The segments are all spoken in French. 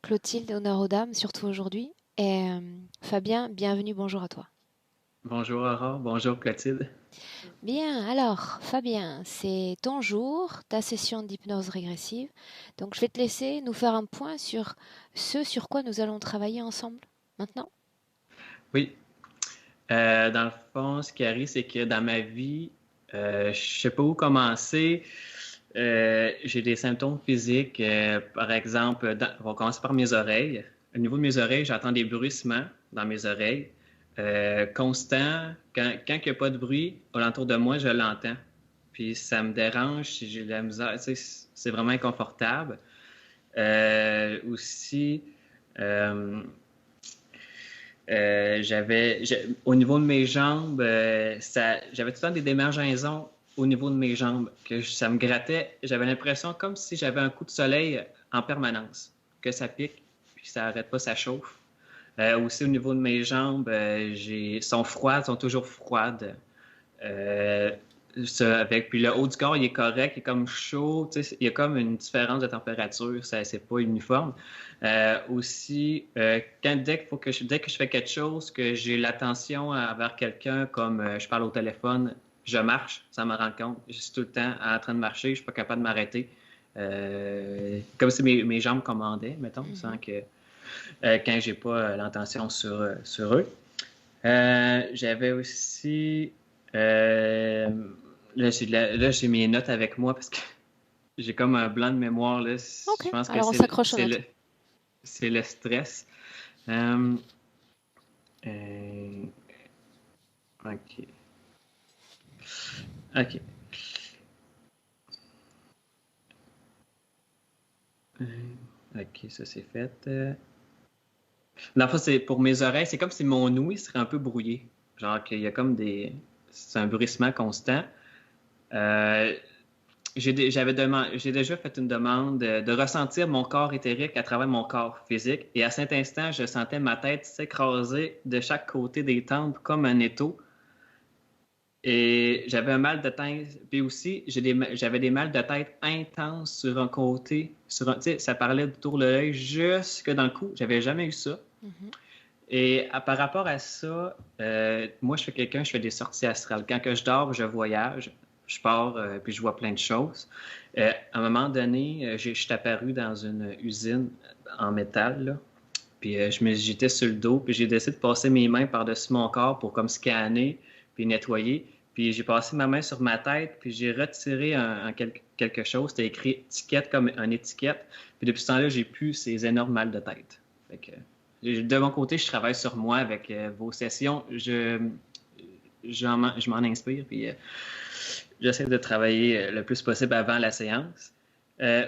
Clotilde, honneur aux dames, surtout aujourd'hui. Et Fabien, bienvenue, bonjour à toi. Bonjour Aurore, bonjour Clotilde. Bien, alors, Fabien, c'est ton jour, ta session d'hypnose régressive. Donc, je vais te laisser nous faire un point sur ce sur quoi nous allons travailler ensemble maintenant. Oui, dans le fond, ce qui arrive, c'est que dans ma vie, je sais pas où commencer. J'ai des symptômes physiques, par exemple, on va commencer par mes oreilles. Au niveau de mes oreilles, j'entends des bruissements dans mes oreilles, constants. Quand il n'y a pas de bruit alentour de moi, je l'entends. Puis ça me dérange si j'ai de la misère. Tu sais, c'est vraiment inconfortable. Aussi, euh, au niveau de mes jambes, j'avais tout le temps des démangeaisons au niveau de mes jambes, ça me grattait. J'avais l'impression comme si j'avais un coup de soleil en permanence, que ça pique, puis ça arrête pas, ça chauffe. Aussi au niveau de mes jambes, sont froides, sont toujours froides. Euh, puis le haut du corps, il est correct, il est comme chaud, il y a comme une différence de température, ça, c'est pas uniforme. Aussi, dès que je fais quelque chose, que j'ai l'attention envers quelqu'un, comme je parle au téléphone, je marche sans me rendre compte. Je suis tout le temps en train de marcher, je suis pas capable de m'arrêter. Comme si mes jambes commandaient, mettons, sans Mhm. que quand j'ai pas l'intention sur eux. J'avais aussi. euh, là, j'ai mes notes avec moi parce que j'ai comme un blanc de mémoire. Là. Ok, Je pense que alors on s'accroche aux c'est notes. c'est le stress. Euh, euh, OK. OK. Euh, OK, ça c'est fait. Dans le fond, c'est pour mes oreilles, c'est comme si mon ouïe serait un peu brouillé. Genre qu'il y a comme des. C'est un bruissement constant. Euh, j'ai déjà fait une demande de ressentir mon corps éthérique à travers mon corps physique. Et à cet instant, je sentais ma tête s'écraser de chaque côté des tempes comme un étau. Et j'avais un mal de tête. Puis aussi, j'avais des mal de tête intenses sur un côté. Tu sais, ça parlait autour de l'œil jusque dans le cou. J'avais jamais eu ça. Mhm. Et par rapport à ça, moi, je fais des sorties astrales. Quand que je dors, je voyage, je pars, puis je vois plein de choses. À un moment donné, je suis apparu dans une usine en métal, là. Puis j'étais sur le dos, puis j'ai décidé de passer mes mains par-dessus mon corps pour comme scanner, puis nettoyer. Puis j'ai passé ma main sur ma tête, puis j'ai retiré quelque chose. C'était écrit étiquette comme une étiquette. Puis depuis ce temps-là, j'ai plus ces énormes mal de tête. Fait que, de mon côté, je travaille sur moi avec vos sessions. Je m'en inspire, puis j'essaie de travailler le plus possible avant la séance.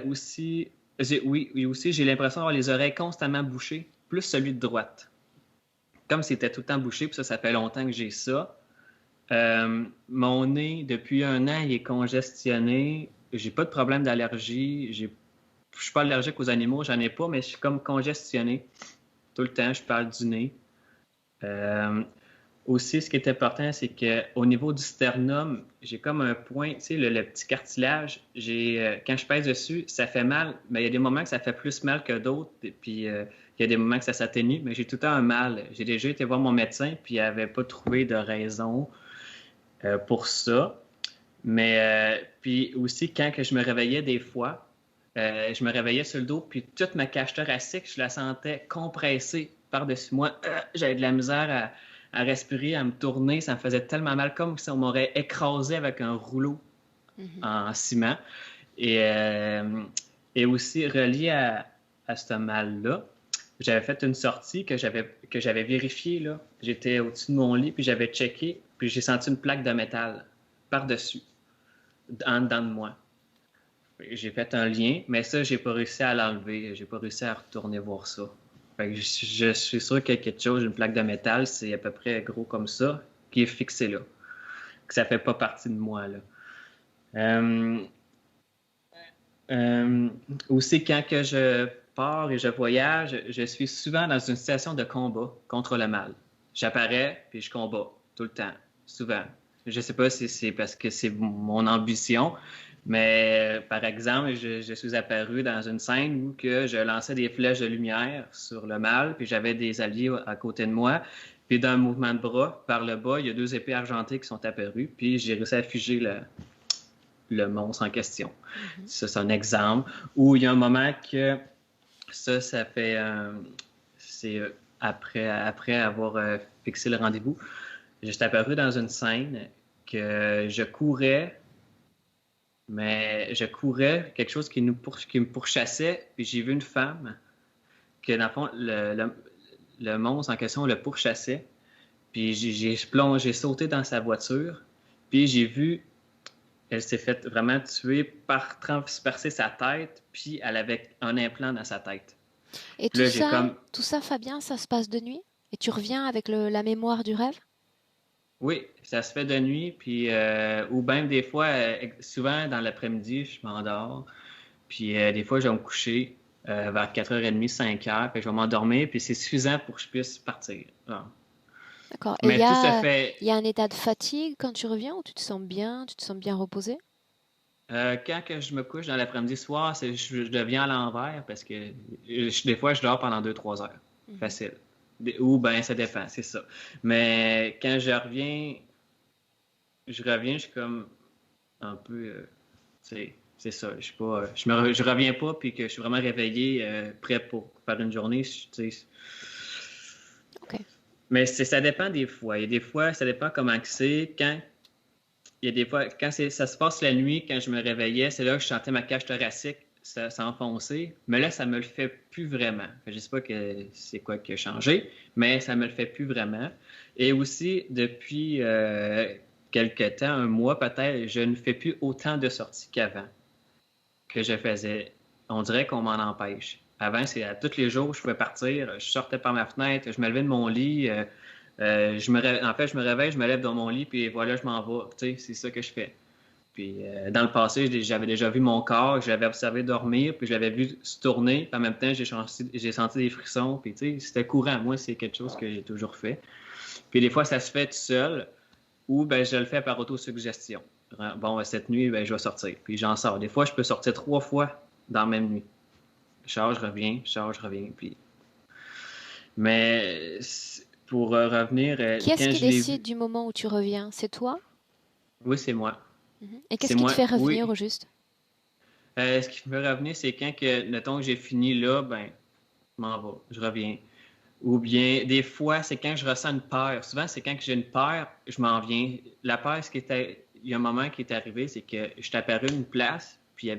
Aussi, oui, aussi, j'ai l'impression d'avoir les oreilles constamment bouchées, plus celui de droite. Comme c'était tout le temps bouché, puis ça fait longtemps que j'ai ça. Mon nez, depuis un an, il est congestionné. J'ai pas de problème d'allergie. Je suis pas allergique aux animaux, j'en ai pas, mais je suis comme congestionné. Tout le temps, je parle du nez. Euh, Aussi, ce qui est important, c'est qu'au niveau du sternum, j'ai comme un point, tu sais, le petit cartilage, quand je pèse dessus, ça fait mal, mais il y a des moments que ça fait plus mal que d'autres, puis il y a des moments que ça s'atténue, mais j'ai tout le temps un mal. J'ai déjà été voir mon médecin, puis il n'avait pas trouvé de raison pour ça. Mais puis aussi, quand que je me réveillais des fois, je me réveillais sur le dos, puis toute ma cage thoracique, je la sentais compressée par-dessus moi. J'avais de la misère à respirer, à me tourner. Ça me faisait tellement mal, comme si on m'aurait écrasé avec un rouleau Mhm. en ciment. Et, euh, et aussi, relié à ce mal-là, j'avais fait une sortie que j'avais vérifiée, là. J'étais au-dessus de mon lit, puis j'avais checké, puis j'ai senti une plaque de métal par-dessus, en dedans de moi. J'ai fait un lien, mais ça, j'ai pas réussi à l'enlever. J'ai pas réussi à retourner voir ça. Fait que je suis sûr qu'il y a quelque chose, une plaque de métal, c'est à peu près gros comme ça, qui est fixé là. Que ça fait pas partie de moi, là. Euh, euh, Aussi, quand que je pars et je voyage, je suis souvent dans une situation de combat contre le mal. J'apparais, puis je combats, tout le temps, souvent. Je sais pas si c'est parce que c'est mon ambition, Mais par exemple, je suis apparu dans une scène où que je lançais des flèches de lumière sur le mal, puis j'avais des alliés à côté de moi. Puis d'un mouvement de bras, par le bas, il y a 2 épées argentées qui sont apparues, puis j'ai réussi à figer le monstre en question. Ça, c'est un exemple. Où il y a un moment que ça fait... c'est après avoir fixé le rendez-vous, j'étais apparu dans une scène que je courais, mais je courais, quelque chose qui me pourchassait, puis j'ai vu une femme que, dans le fond, le monstre en question le pourchassait, puis j'ai sauté dans sa voiture, puis j'ai vu, elle s'est faite vraiment tuer par transpercer sa tête, puis elle avait un implant dans sa tête. Et Puis là, j'ai comme... tout ça, Fabien, ça se passe de nuit? Et tu reviens avec la mémoire du rêve? Oui, ça se fait de nuit, puis ou même des fois, souvent dans l'après-midi, je m'endors, puis des fois, je vais me coucher vers 4h30, 5h, puis je vais m'endormir, puis c'est suffisant pour que je puisse partir. Ah. D'accord. Et Mais tout se fait... il y a un état de fatigue quand tu reviens ou tu te sens bien reposé? quand que je me couche dans l'après-midi soir, je deviens à l'envers parce que des fois, je dors pendant 2-3 heures. Facile. Ou ben ça dépend, c'est ça. Mais quand je reviens, je suis comme un peu, c'est ça. Je suis pas, je reviens pas puis que je suis vraiment réveillé, prêt pour faire une journée. Ok. Mais ça dépend des fois. Il y a des fois, ça dépend comment que c'est. Il y a des fois, quand ça se passe la nuit, quand je me réveillais, c'est là que je sentais ma cage thoracique s'enfoncer. Mais là, ça me le fait plus vraiment. Je ne sais pas c'est quoi qui a changé, mais ça me le fait plus vraiment. Et aussi, depuis quelque temps, un mois peut-être, je ne fais plus autant de sorties qu'avant que je faisais. On dirait qu'on m'en empêche. Avant, c'est à tous les jours, je pouvais partir, je sortais par ma fenêtre, je me levais de mon lit. En fait, je me réveille, je me lève dans mon lit, puis voilà, je m'en vais. Tu sais, c'est ça que je fais. Puis dans le passé, j'avais déjà vu mon corps, je l'avais observé dormir, puis je l'avais vu se tourner. Puis en même temps, j'ai senti des frissons. Puis tu sais, c'était courant. Moi, c'est quelque chose que j'ai toujours fait. Puis des fois, ça se fait tout seul, ou ben, je le fais par autosuggestion. Bon, cette nuit, ben, je vais sortir. Puis j'en sors. Des fois, je peux sortir 3 fois dans la même nuit. Je sors, je reviens, je sors, je reviens. Puis... Mais pour revenir, Qui est-ce quand qui je l'ai décide vu... du moment où tu reviens? C'est toi? Oui, c'est moi. Et qu'est-ce C'est qui te moi, fait revenir oui. au juste? Ce qui me fait revenir, c'est quand que, mettons que j'ai fini là, ben, je m'en vais, je reviens. Ou bien, des fois, c'est quand je ressens une peur. Souvent, c'est quand que j'ai une peur, je m'en viens. La peur, il y a un moment qui est arrivé, c'est que je suis apparu à une place, puis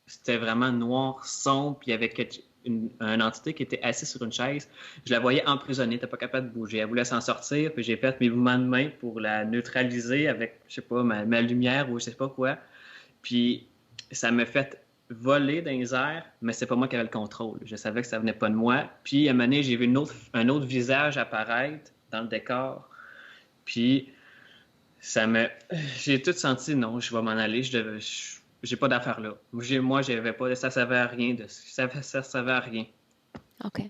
c'était vraiment noir, sombre, puis il y avait une entité qui était assise sur une chaise. Je la voyais emprisonnée, elle n'était pas capable de bouger. Elle voulait s'en sortir, puis j'ai fait mes mouvements de main pour la neutraliser avec, je sais pas, ma lumière ou je sais pas quoi. Puis ça m'a fait voler dans les airs, mais c'est pas moi qui avais le contrôle. Je savais que ça venait pas de moi. Puis à un moment donné, j'ai vu un autre visage apparaître dans le décor. Puis j'ai tout senti, non, je vais m'en aller. J'ai pas d'affaires là. Moi, j'avais pas, ça servait à rien. Ça servait à rien. Ok.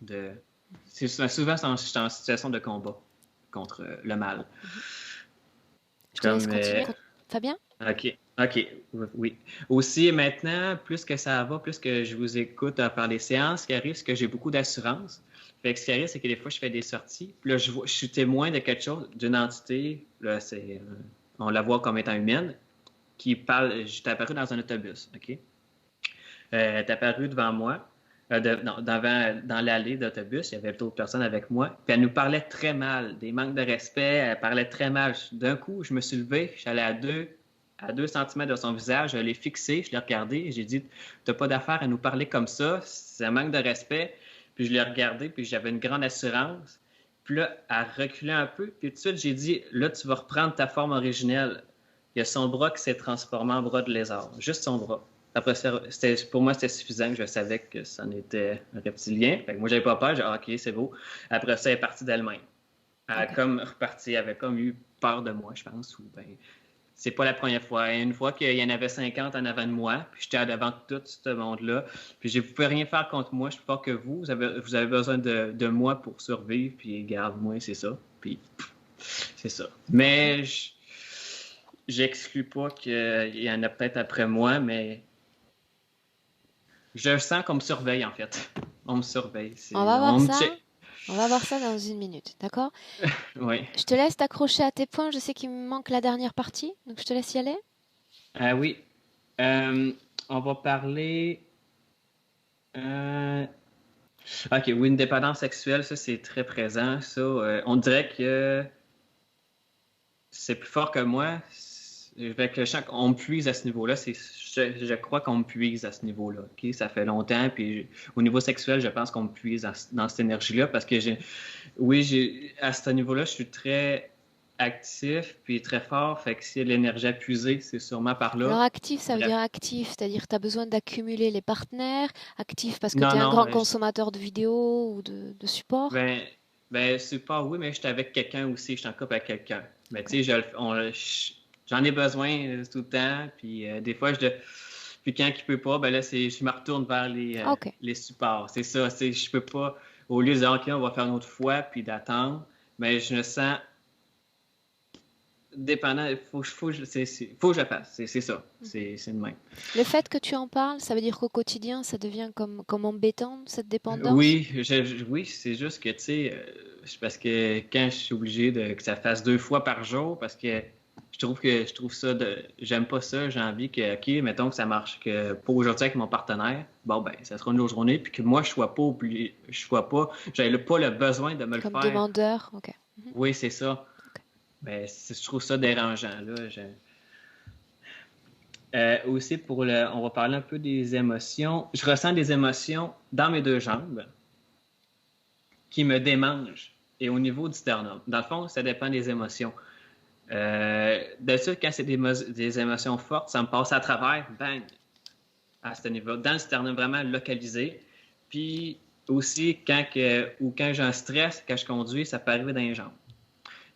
Souvent, j'étais en situation de combat contre le mal. Je te laisse continuer. Fabien? OK, oui. Aussi, maintenant, plus que ça va, plus que je vous écoute par les séances, ce qui arrive, c'est que j'ai beaucoup d'assurance. Fait que ce qui arrive, c'est que des fois, je fais des sorties. Puis là, je suis témoin de quelque chose, d'une entité, là, on la voit comme étant humaine, qui parle. J'étais apparu dans un autobus, OK? Elle est apparue devant moi, dans l'allée d'autobus, il y avait d'autres personnes avec moi, puis elle nous parlait très mal, des manques de respect, elle parlait très mal. D'un coup, je me suis levé, je suis allé à 2 centimètres de son visage, je l'ai fixé, je l'ai regardé, et j'ai dit, t'as pas d'affaire à nous parler comme ça, c'est un manque de respect. Puis je l'ai regardé, puis j'avais une grande assurance. Puis là, elle reculait un peu, puis tout de suite, j'ai dit, là, tu vas reprendre ta forme originelle. Il y a son bras qui s'est transformé en bras de lézard, juste son bras. Après ça, pour moi, c'était suffisant que je savais que ça en était un reptilien. Fait que moi, j'avais pas peur, j'ai dit, OK, c'est beau. Après ça, elle est partie d'elle-même. Elle a comme reparti, elle avait comme eu peur de moi, je pense, ou ben, c'est pas la première fois. Une fois qu'il y en avait 50 en avant de moi, puis j'étais devant tout ce monde-là, puis je ne pouvais rien faire contre moi, je suis pas que vous. Vous avez besoin de moi pour survivre, puis garde moi, c'est ça. Puis c'est ça. Mais j'exclus pas qu'il y en a peut-être après moi, mais je sens qu'on me surveille, en fait. On me surveille. On va voir On me ça. check. On va voir ça dans une minute, d'accord? Oui. Je te laisse t'accrocher à tes points. Je sais qu'il me manque la dernière partie, donc je te laisse y aller. Ah oui. Euh, on va parler. euh, Ok, oui, une dépendance sexuelle, ça, c'est très présent. Ça, on dirait que c'est plus fort que moi. Avec le chant, on me puise à ce niveau-là. Je crois qu'on me puise à ce niveau-là. Ok, ça fait longtemps. Puis au niveau sexuel, je pense qu'on me puise dans cette énergie-là parce que à ce niveau-là, je suis très actif puis très fort. Fait que si l'énergie à puiser, c'est sûrement par Alors là. actif, ça veut Bref. dire actif, c'est-à-dire que tu as besoin d'accumuler les partenaires. Actif parce que tu Non, es un non. grand consommateur de vidéos ou de supports. Ben, c'est pas oui, mais je suis avec quelqu'un aussi, je suis en couple avec quelqu'un. Mais Ok. tu sais, j'en ai besoin tout le temps, puis des fois, puis quand il peut pas, ben là, je me retourne vers Ok. les supports. C'est ça, je peux pas, au lieu de dire, OK, on va faire une autre fois, puis d'attendre, mais je me sens dépendant, faut que je le fasse, c'est ça, Mhm. c'est le même. Le fait que tu en parles, ça veut dire qu'au quotidien, ça devient comme embêtant, cette dépendance? Oui, oui, c'est juste que, tu sais, c'est parce que quand je suis obligé que ça fasse 2 fois par jour, parce que je trouve ça j'aime pas ça, j'ai envie que, OK, mettons que ça marche, que pour aujourd'hui avec mon partenaire, bon, ben, ça sera une autre journée, puis que moi, j'avais pas le besoin de me le Comme faire. demandeur? Ok. Mhm. Oui, c'est ça. Ok. Mais je trouve ça dérangeant, là. Aussi, on va parler un peu des émotions. Je ressens des émotions dans mes deux jambes qui me démange et au niveau du sternum. Dans le fond, ça dépend des émotions. D'habitude, quand c'est des émotions fortes, ça me passe à travers, bang, à ce niveau, dans le sternum vraiment localisé. Puis aussi, quand j'ai un stress, quand je conduis, ça peut arriver dans les jambes.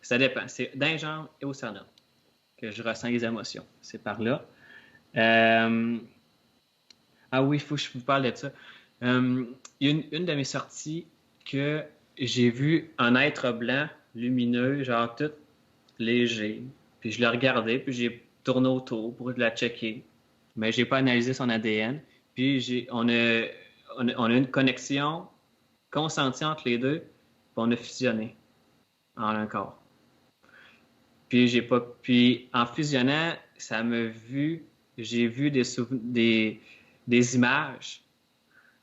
Ça dépend. C'est dans les jambes et au sternum que je ressens les émotions. C'est par là. Euh, ah oui, il faut que je vous parle de ça. Il y a une de mes sorties que j'ai vu un être blanc, lumineux, genre tout léger. Puis je l'ai regardé, puis j'ai tourné autour pour la checker. Mais j'ai pas analysé son ADN. Puis on a une connexion consentie entre les deux, puis on a fusionné en un corps. Puis en fusionnant, j'ai vu des images,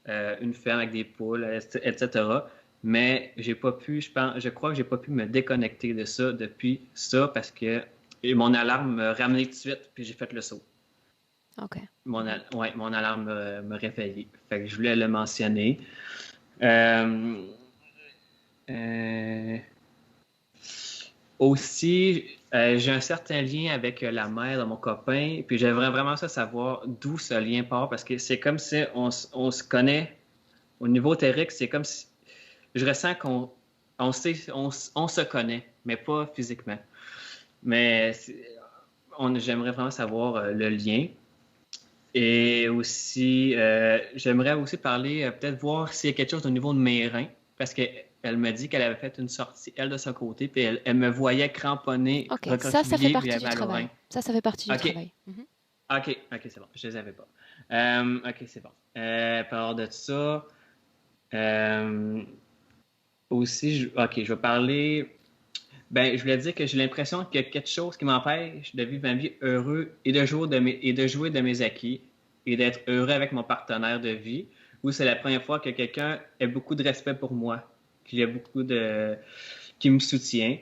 une ferme avec des poules, etc. Mais j'ai pas pu, je crois que j'ai pas pu me déconnecter de ça depuis ça parce que mon alarme me ramenait tout de suite, puis j'ai fait le saut. Ok. Ouais, mon alarme me réveillait. Fait que je voulais le mentionner. Euh, euh, Aussi, j'ai un certain lien avec la mère de mon copain, puis j'aimerais vraiment ça savoir d'où ce lien part, parce que c'est comme si on se connaît au niveau théorique, c'est comme si je ressens on se connaît, mais pas physiquement. Mais j'aimerais vraiment savoir le lien. Et aussi, j'aimerais aussi parler, peut-être voir s'il y a quelque chose au niveau de mes reins, parce qu'elle m'a dit qu'elle avait fait une sortie, elle, de son côté, puis elle me voyait cramponné, Ok. Ça fait recroquevillé, puis elle partie du avait mal au rein. travail. Ça fait partie du OK, travail. Mhm. OK, c'est bon, je les avais pas. OK, c'est bon. Par de ça, euh, aussi, OK, je vais parler. Ben, je voulais dire que j'ai l'impression qu'il y a quelque chose qui m'empêche de vivre ma vie heureux et de jouer de mes acquis et d'être heureux avec mon partenaire de vie, où c'est la première fois que quelqu'un a beaucoup de respect pour moi, qui me soutient.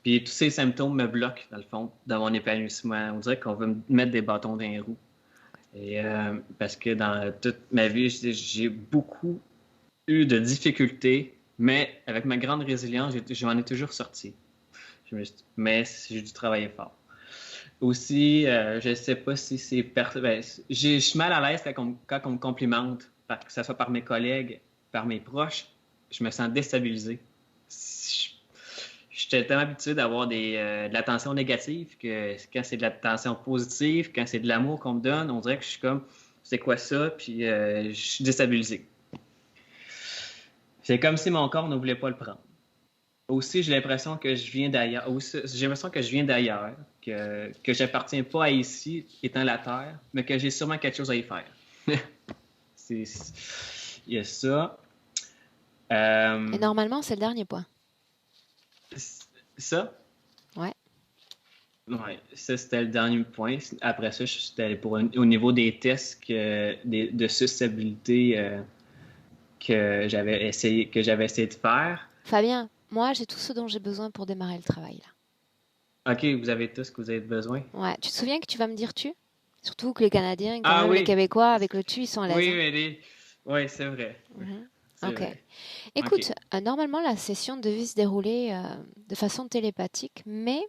Puis tous ces symptômes me bloquent, dans le fond, dans mon épanouissement. On dirait qu'on veut me mettre des bâtons dans les roues. Et parce que dans toute ma vie, j'ai beaucoup eu de difficultés, mais avec ma grande résilience, je m'en ai toujours sorti. Mais j'ai dû travailler fort. Aussi, je ne sais pas si je suis mal à l'aise quand on me complimente, que ce soit par mes collègues, par mes proches, je me sens déstabilisé. J'étais tellement habitué d'avoir de l'attention négative que quand c'est de l'attention positive, quand c'est de l'amour qu'on me donne, on dirait que je suis comme, c'est quoi ça? Puis je suis déstabilisé. C'est comme si mon corps ne voulait pas le prendre. Aussi, j'ai l'impression que je viens d'ailleurs. J'ai l'impression que je viens d'ailleurs, que j'appartiens pas à ici, étant la Terre, mais que j'ai sûrement quelque chose à y faire. Il y a ça. Et Euh, normalement, c'est le dernier point. Ça, Ouais. ouais, ça c'était le dernier point. Après ça, j'étais allé au niveau des tests de susceptibilité que j'avais essayé de faire. Fabien, moi, j'ai tout ce dont j'ai besoin pour démarrer le travail, là. OK, vous avez tout ce que vous avez besoin. Ouais. Tu te souviens que tu vas me dire tu? Surtout que les Canadiens, quand Ah même, les oui, Québécois, avec le tu, ils sont à l'aise, oui, hein. oui, c'est vrai. Mhm. C'est Ok. vrai. OK. Écoute, normalement, la session devait se dérouler de façon télépathique, mais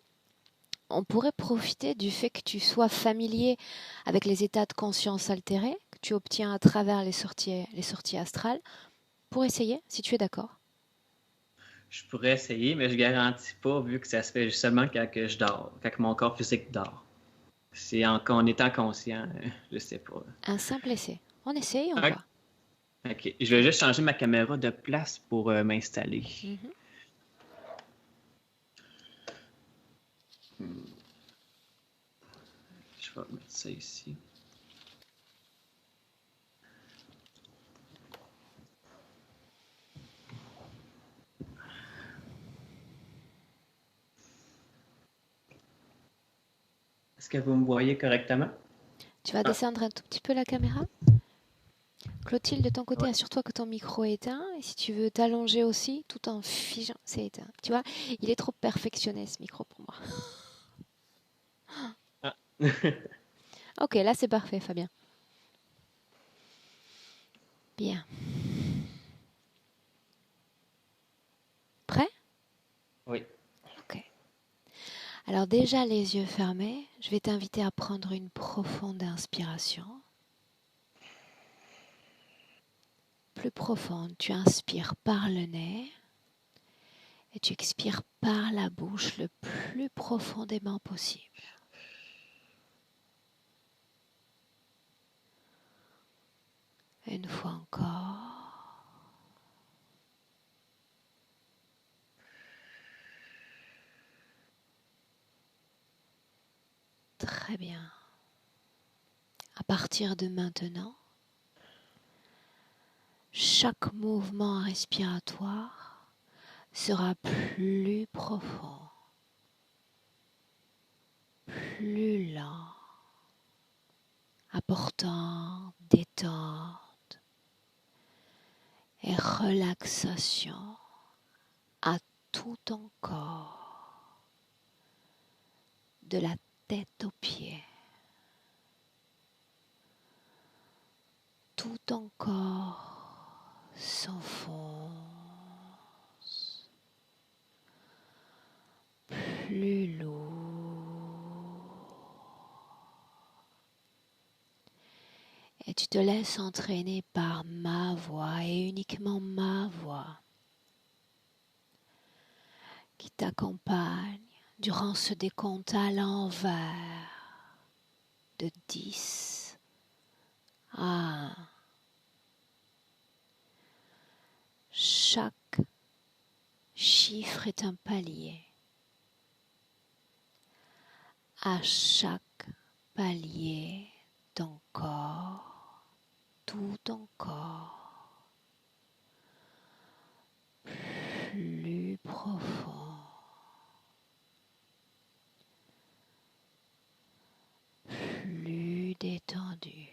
on pourrait profiter du fait que tu sois familier avec les états de conscience altérés que tu obtiens à travers les sorties astrales pour essayer, si tu es d'accord. Je pourrais essayer, mais je garantis pas vu que ça se fait seulement quand que je dors, quand que mon corps physique dort. C'est en étant conscient, je sais pas. Un simple essai. On essaye, on OK. voit. OK. Je vais juste changer ma caméra de place pour m'installer. Mhm. Je vais mettre ça ici. Est-ce que vous me voyez correctement? Tu vas Ah, descendre un tout petit peu la caméra. Clotilde, de ton côté, ouais. assure-toi que ton micro est éteint. Et si tu veux t'allonger aussi, tout en figeant, c'est éteint. Tu vois, il est trop perfectionné ce micro pour moi. Ah. Ok, là c'est parfait, Fabien. Bien. Prêt? Oui. Ok. Alors déjà les yeux fermés, je vais t'inviter à prendre une profonde inspiration. Plus profonde, tu inspires par le nez et tu expires par la bouche le plus profondément possible. Une fois encore. Très bien. À partir de maintenant, chaque mouvement respiratoire sera plus profond, plus lent, apportant détente et relaxation à tout ton corps, de la tête aux pieds. Tout ton corps s'enfonce plus lourd et tu te laisses entraîner par ma voix et uniquement ma voix qui t'accompagne durant ce décompte à l'envers de 10 à 1. Chaque chiffre est un palier. À chaque palier, ton corps, tout ton corps, plus profond, plus détendu.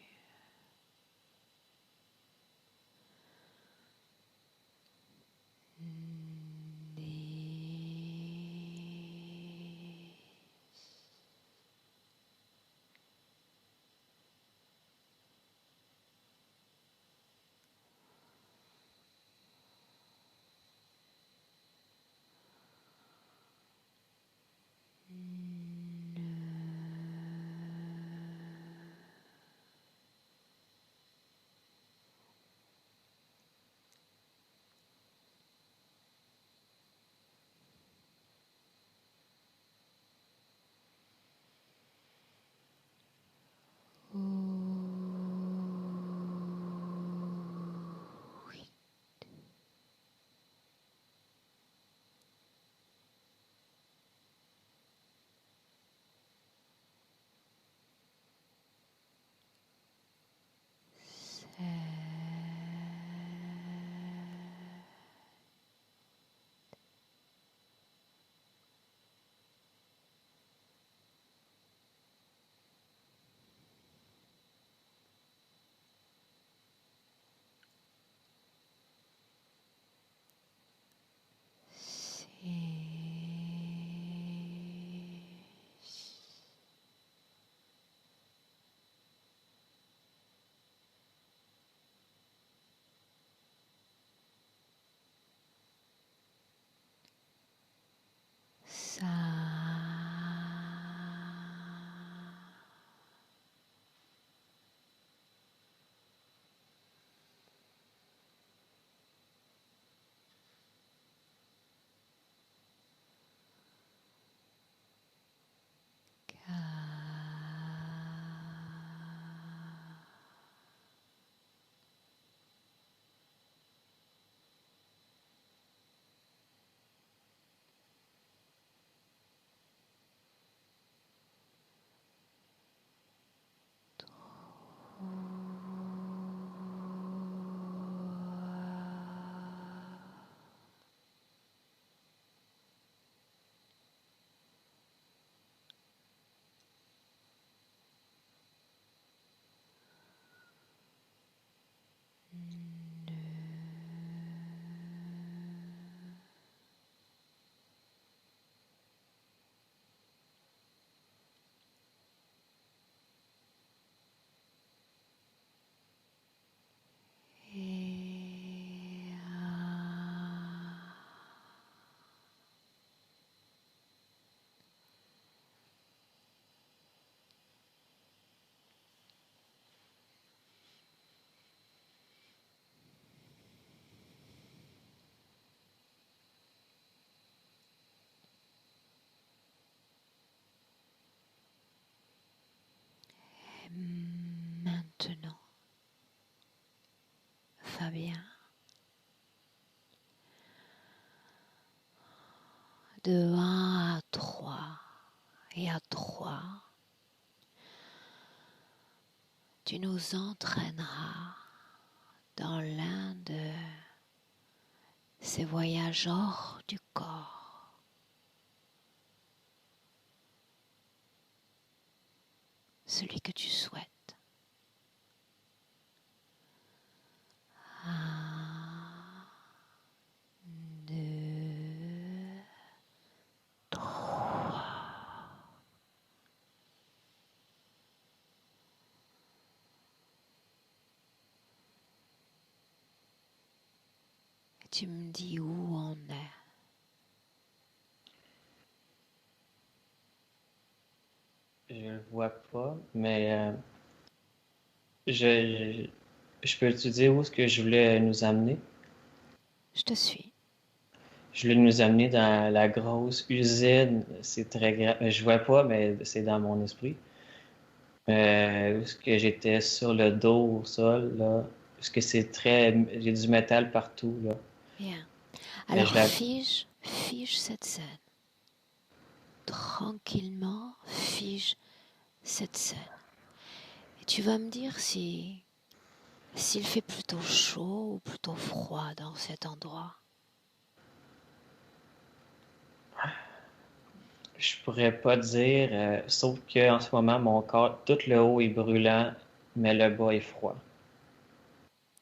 Fabien. De 1 à 3. Et à 3, tu nous entraîneras dans l'un de ces voyages hors du corps. Celui que tu souhaites. 1, 2, 3. Et tu me dis où on est. Je le vois pas, mais je, je peux te dire où est-ce que je voulais nous amener? Je te suis. Je voulais nous amener dans la grosse usine. C'est très grand. Je vois pas, mais c'est dans mon esprit. Où est-ce que j'étais sur le dos au sol, là? Parce que c'est très. J'ai du métal partout, là. Bien. Mais Alors je la. fige cette scène. Tranquillement, fige cette scène. Et tu vas me dire s'il fait plutôt chaud ou plutôt froid dans cet endroit. Je pourrais pas dire, sauf qu'en ce moment, mon corps, tout le haut est brûlant, mais le bas est froid.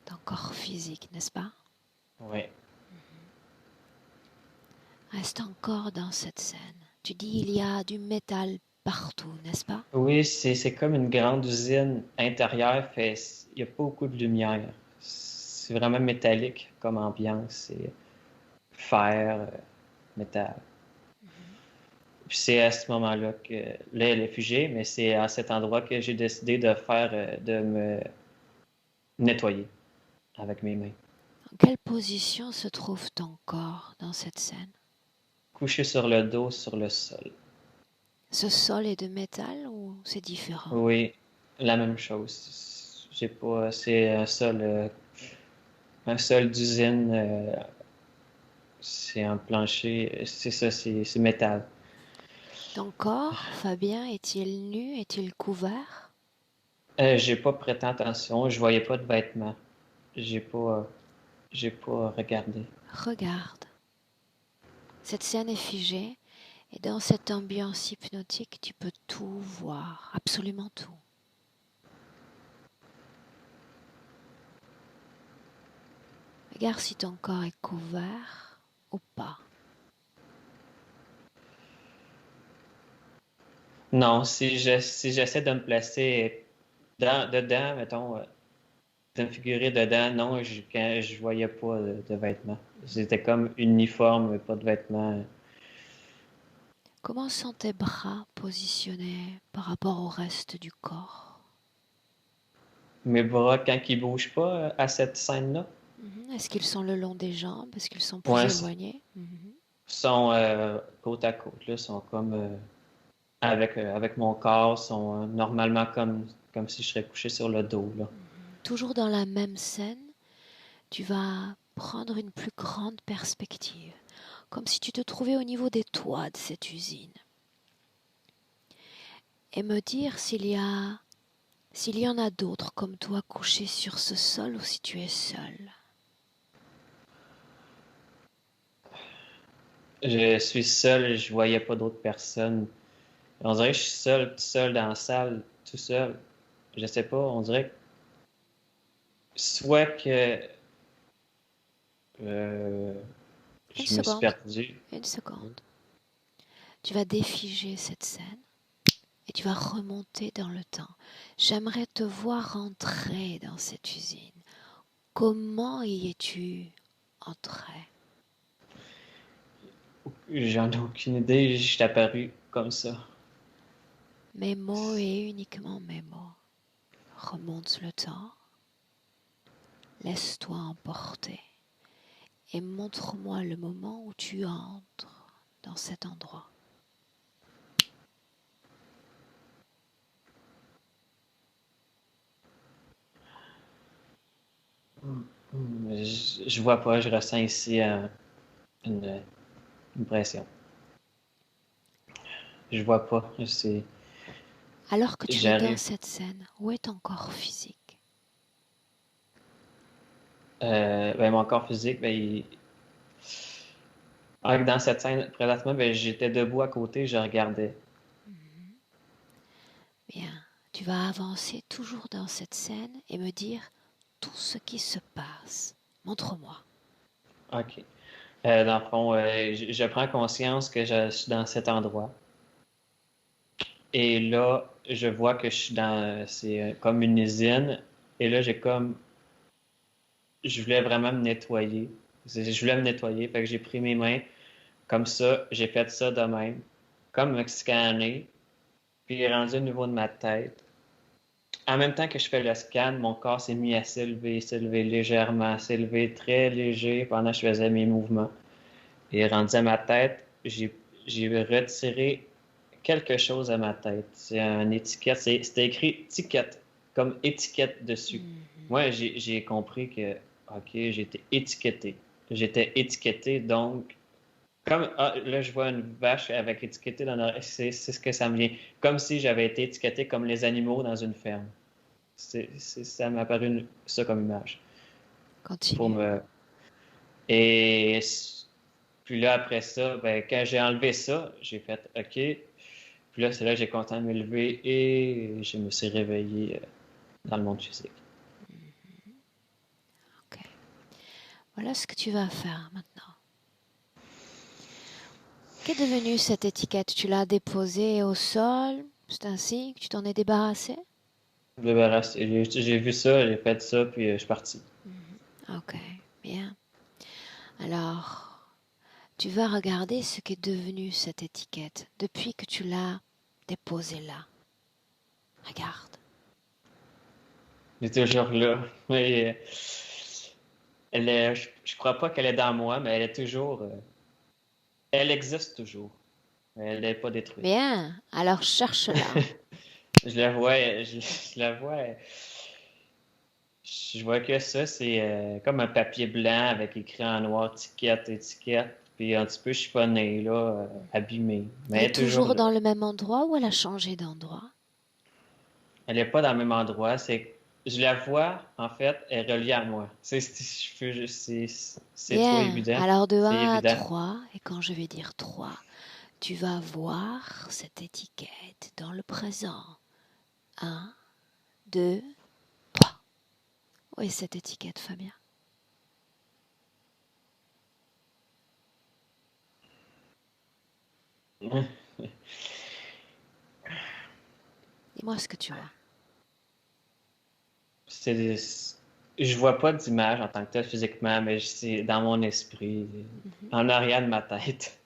Ton corps physique, n'est-ce pas? Oui. Reste encore dans cette scène. Tu dis il y a du métal partout, n'est-ce pas? Oui, c'est comme une grande usine intérieure, fait il n'y a pas beaucoup de lumière. C'est vraiment métallique comme ambiance. C'est fer, métal. Puis c'est à ce moment-là que là, elle est figée, mais c'est à cet endroit que j'ai décidé de faire, de me nettoyer avec mes mains. En quelle position se trouve ton corps dans cette scène? Couché sur le dos, sur le sol. Ce sol est de métal ou c'est différent? Oui, la même chose. J'ai pas, c'est un sol d'usine. C'est un plancher, c'est ça, c'est métal. Ton corps, Fabien, est-il nu? Est-il couvert? J'ai pas prêté attention, je voyais pas de vêtements. J'ai pas, j'ai pas regardé. Regarde. Cette scène est figée et dans cette ambiance hypnotique, tu peux tout voir, absolument tout. Regarde si ton corps est couvert ou pas. Non, si j'essaie de me placer dedans, mettons, de me figurer dedans, non, quand je voyais pas de vêtements. C'était comme uniforme, mais pas de vêtements. Comment sont tes bras positionnés par rapport au reste du corps? Mes bras, quand ils bougent pas à cette scène-là, Est-ce qu'ils sont le long des jambes? Est-ce qu'ils sont plus ouais, éloignés? sont côte à côte, là, sont comme avec mon corps, sont normalement comme si je serais couché sur le dos, là. Toujours dans la même scène, tu vas prendre une plus grande perspective, comme si tu te trouvais au niveau des toits de cette usine, et me dire s'il y en a d'autres comme toi couchés sur ce sol ou si tu es seul. Je suis seul, je voyais pas d'autres personnes. On dirait que je suis seul, tout seul dans la salle, tout seul. Je sais pas, on dirait que soit que euh, Une je me suis seconde, perdu. une seconde. Tu vas défiger cette scène et tu vas remonter dans le temps. J'aimerais te voir entrer dans cette usine. Comment y es-tu entré? J'en ai aucune idée, je suis apparu comme ça. Mes mots et uniquement mes mots. Remonte le temps, laisse-toi emporter et montre-moi le moment où tu entres dans cet endroit. Je vois pas, je ressens ici une, une pression. Je vois pas. Alors que tu es dans J'arrive. cette scène, où est ton corps physique? Ben, mon corps physique, dans cette scène, présentement, ben, j'étais debout à côté, je regardais. Mhm. Bien, tu vas avancer toujours dans cette scène et me dire tout ce qui se passe. Montre-moi. OK. Dans le fond, je prends conscience que je suis dans cet endroit. Et là, je vois que je suis dans. C'est comme une usine. Et là, je voulais vraiment me nettoyer. Je voulais me nettoyer. Fait que j'ai pris mes mains comme ça. J'ai fait ça de même. Comme me scanner. Puis rendu au niveau de ma tête. En même temps que je fais le scan, mon corps s'est mis à s'élever légèrement, s'élever très léger pendant que je faisais mes mouvements. Et rendu à ma tête, j'ai retiré quelque chose à ma tête. C'est une étiquette, c'était écrit ticket, comme étiquette dessus. Mhm. Moi, j'ai compris que, OK, j'étais étiqueté. J'étais étiqueté, donc, comme, là, je vois une vache avec étiqueté dans c'est ce que ça me vient. Comme si j'avais été étiqueté comme les animaux dans une ferme. Ça m'a paru ça comme image. Pour Continue. me... Et puis là, après ça, ben, quand j'ai enlevé ça, j'ai fait OK. Puis là, c'est là que j'ai continué à me lever et je me suis réveillé dans le monde physique. Mhm. Ok. Voilà ce que tu vas faire maintenant. Qu'est devenue cette étiquette? Tu l'as déposée au sol? C'est ainsi que tu t'en es débarrassé? J'ai vu ça, j'ai fait ça, puis je suis parti. Mhm. Ok, bien. Alors, tu vas regarder ce qu'est devenue cette étiquette depuis que tu l'as déposée là. Regarde. Elle est toujours là. Mais, je crois pas qu'elle est dans moi, mais elle est toujours. Elle existe toujours. Elle n'est pas détruite. Bien, alors cherche-la. Je la vois, je la vois. Je vois que ça, c'est comme un papier blanc avec écrit en noir, étiquette, étiquette, puis un petit peu chiffonné, là, abîmé. Mais Elle elle est est toujours toujours là. dans le même endroit ou elle a changé d'endroit? Elle n'est pas dans le même endroit. Je la vois, en fait, elle est reliée à moi. C'est trop Bien, évident. alors de C'est 1 à évident. 3, et quand je vais dire 3, tu vas voir cette étiquette dans le présent. 1, 2, 3. Où est cette étiquette, Fabien? Dis-moi ce que tu vois. C'est, je vois pas d'image en tant que tel physiquement, mais c'est dans mon esprit, Mhm. en arrière de ma tête,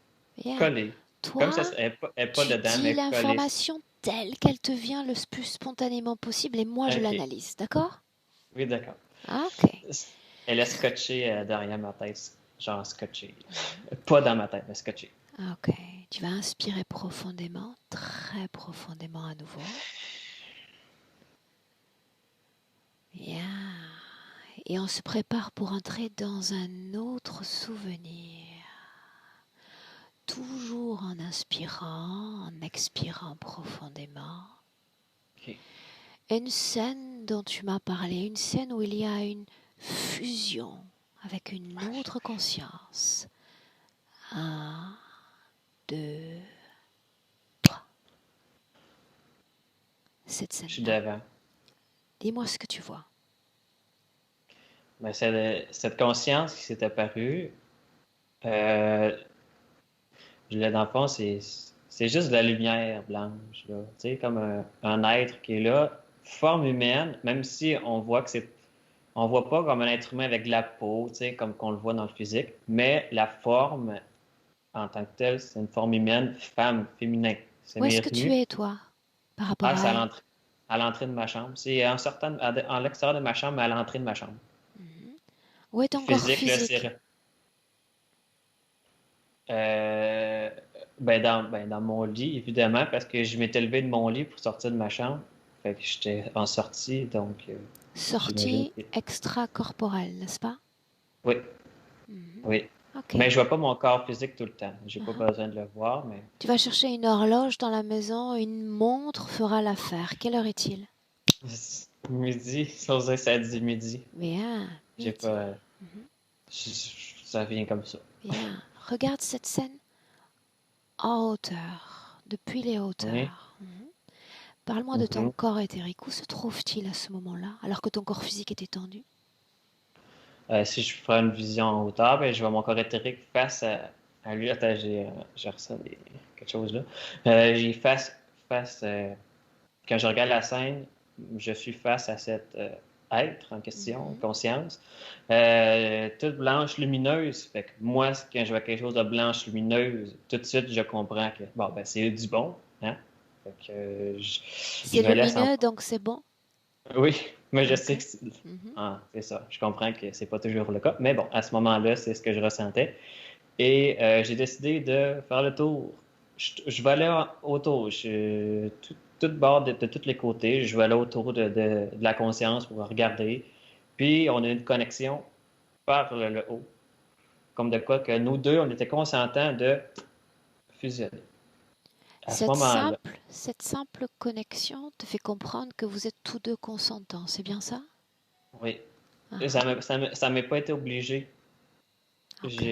Bien. collée. Comme ça, Toi, elle est pas tu dedans, dis mais collée. l'information telle qu'elle te vient le plus spontanément possible et moi je OK. l'analyse, d'accord? Oui, d'accord. Ah, ok. Elle est scotchée derrière ma tête, genre scotchée. Pas dans ma tête, mais scotchée. Ah, ok. Tu vas inspirer profondément, très profondément à nouveau. Bien. Et on se prépare pour entrer dans un autre souvenir. Toujours en inspirant, en expirant profondément. OK. Une scène dont tu m'as parlé, une scène où il y a une fusion avec une autre conscience. Un, deux, trois. Cette Je suis scène-là. devant. Dis-moi ce que tu vois. Mais cette conscience qui s'est apparue, euh, dans le fond, c'est juste de la lumière blanche, là. Tu sais, comme un être qui est là, forme humaine, même si on voit que c'est. On voit pas comme un être humain avec de la peau, tu sais, comme qu'on le voit dans le physique, mais la forme, en tant que telle, c'est une forme humaine, femme, féminin. C'est Où est-ce mes que tu revenus. es, toi, par rapport Ah, à c'est elle? à l'entrée de ma chambre. C'est en sortant, en l'extérieur de ma chambre, mais à l'entrée de ma chambre. Mhm. Où est ton corps Physique, là, physique? c'est. Euh, dans mon lit, évidemment, parce que je m'étais levé de mon lit pour sortir de ma chambre. Fait que j'étais en sortie, donc. j'imagine. Sortie extracorporelle, n'est-ce pas? Oui, Mhm. oui. Ok. Mais je vois pas mon corps physique tout le temps. J'ai pas Mhm. besoin de le voir, mais Tu vas chercher une horloge dans la maison, une montre fera l'affaire. Quelle heure est-il? midi, ça dit midi. Bien, J'ai midi. pas. Mhm. Ça vient comme ça. Bien. Regarde cette scène en hauteur, depuis les Oui. hauteurs. Mhm. Parle-moi de ton Mhm. corps éthérique. Où se trouve-t-il à ce moment-là, alors que ton corps physique est étendu? Si je prends une vision en hauteur, ben, je vois mon corps éthérique face à lui. Attends, j'ai reçu quelque chose là. J'ai face quand je regarde la scène, je suis face à cet être en question, Mhm. conscience, toute blanche lumineuse. Fait que moi, quand je vois quelque chose de blanche lumineuse, tout de suite, je comprends que bon, ben, c'est du bon. Hein? Fait que, C'est je me laisse lumineux, donc c'est bon. oui, mais je Ok. sais que Mhm. c'est ça. Je comprends que c'est pas toujours le cas. Mais bon, à ce moment-là, c'est ce que je ressentais. Et j'ai décidé de faire le tour. Je vais aller autour. Tout bord de tous les côtés. Je vais aller autour de la conscience pour regarder. Puis on a une connexion par le haut. Comme de quoi que nous deux, on était consentants de fusionner. À ce moment-là, Cette simple connexion te fait comprendre que vous êtes tous deux consentants, c'est bien ça? oui. Ah, Et ah. ça m'est pas été obligé. Ok.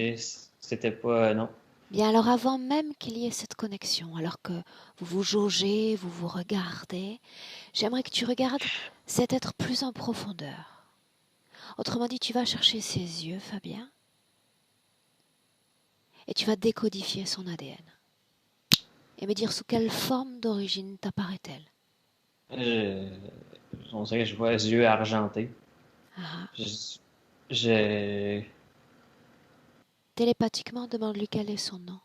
C'était pas, non. Bien alors avant même qu'il y ait cette connexion, alors que vous vous jaugez, vous vous regardez, j'aimerais que tu regardes cet être plus en profondeur. Autrement dit, tu vas chercher ses yeux, Fabien, et tu vas décodifier son ADN et me dire sous quelle forme d'origine t'apparaît-elle. Je, on dirait que je vois les yeux argentés. Ah, ah. Je, je- Télépathiquement, demande-lui quel est son nom.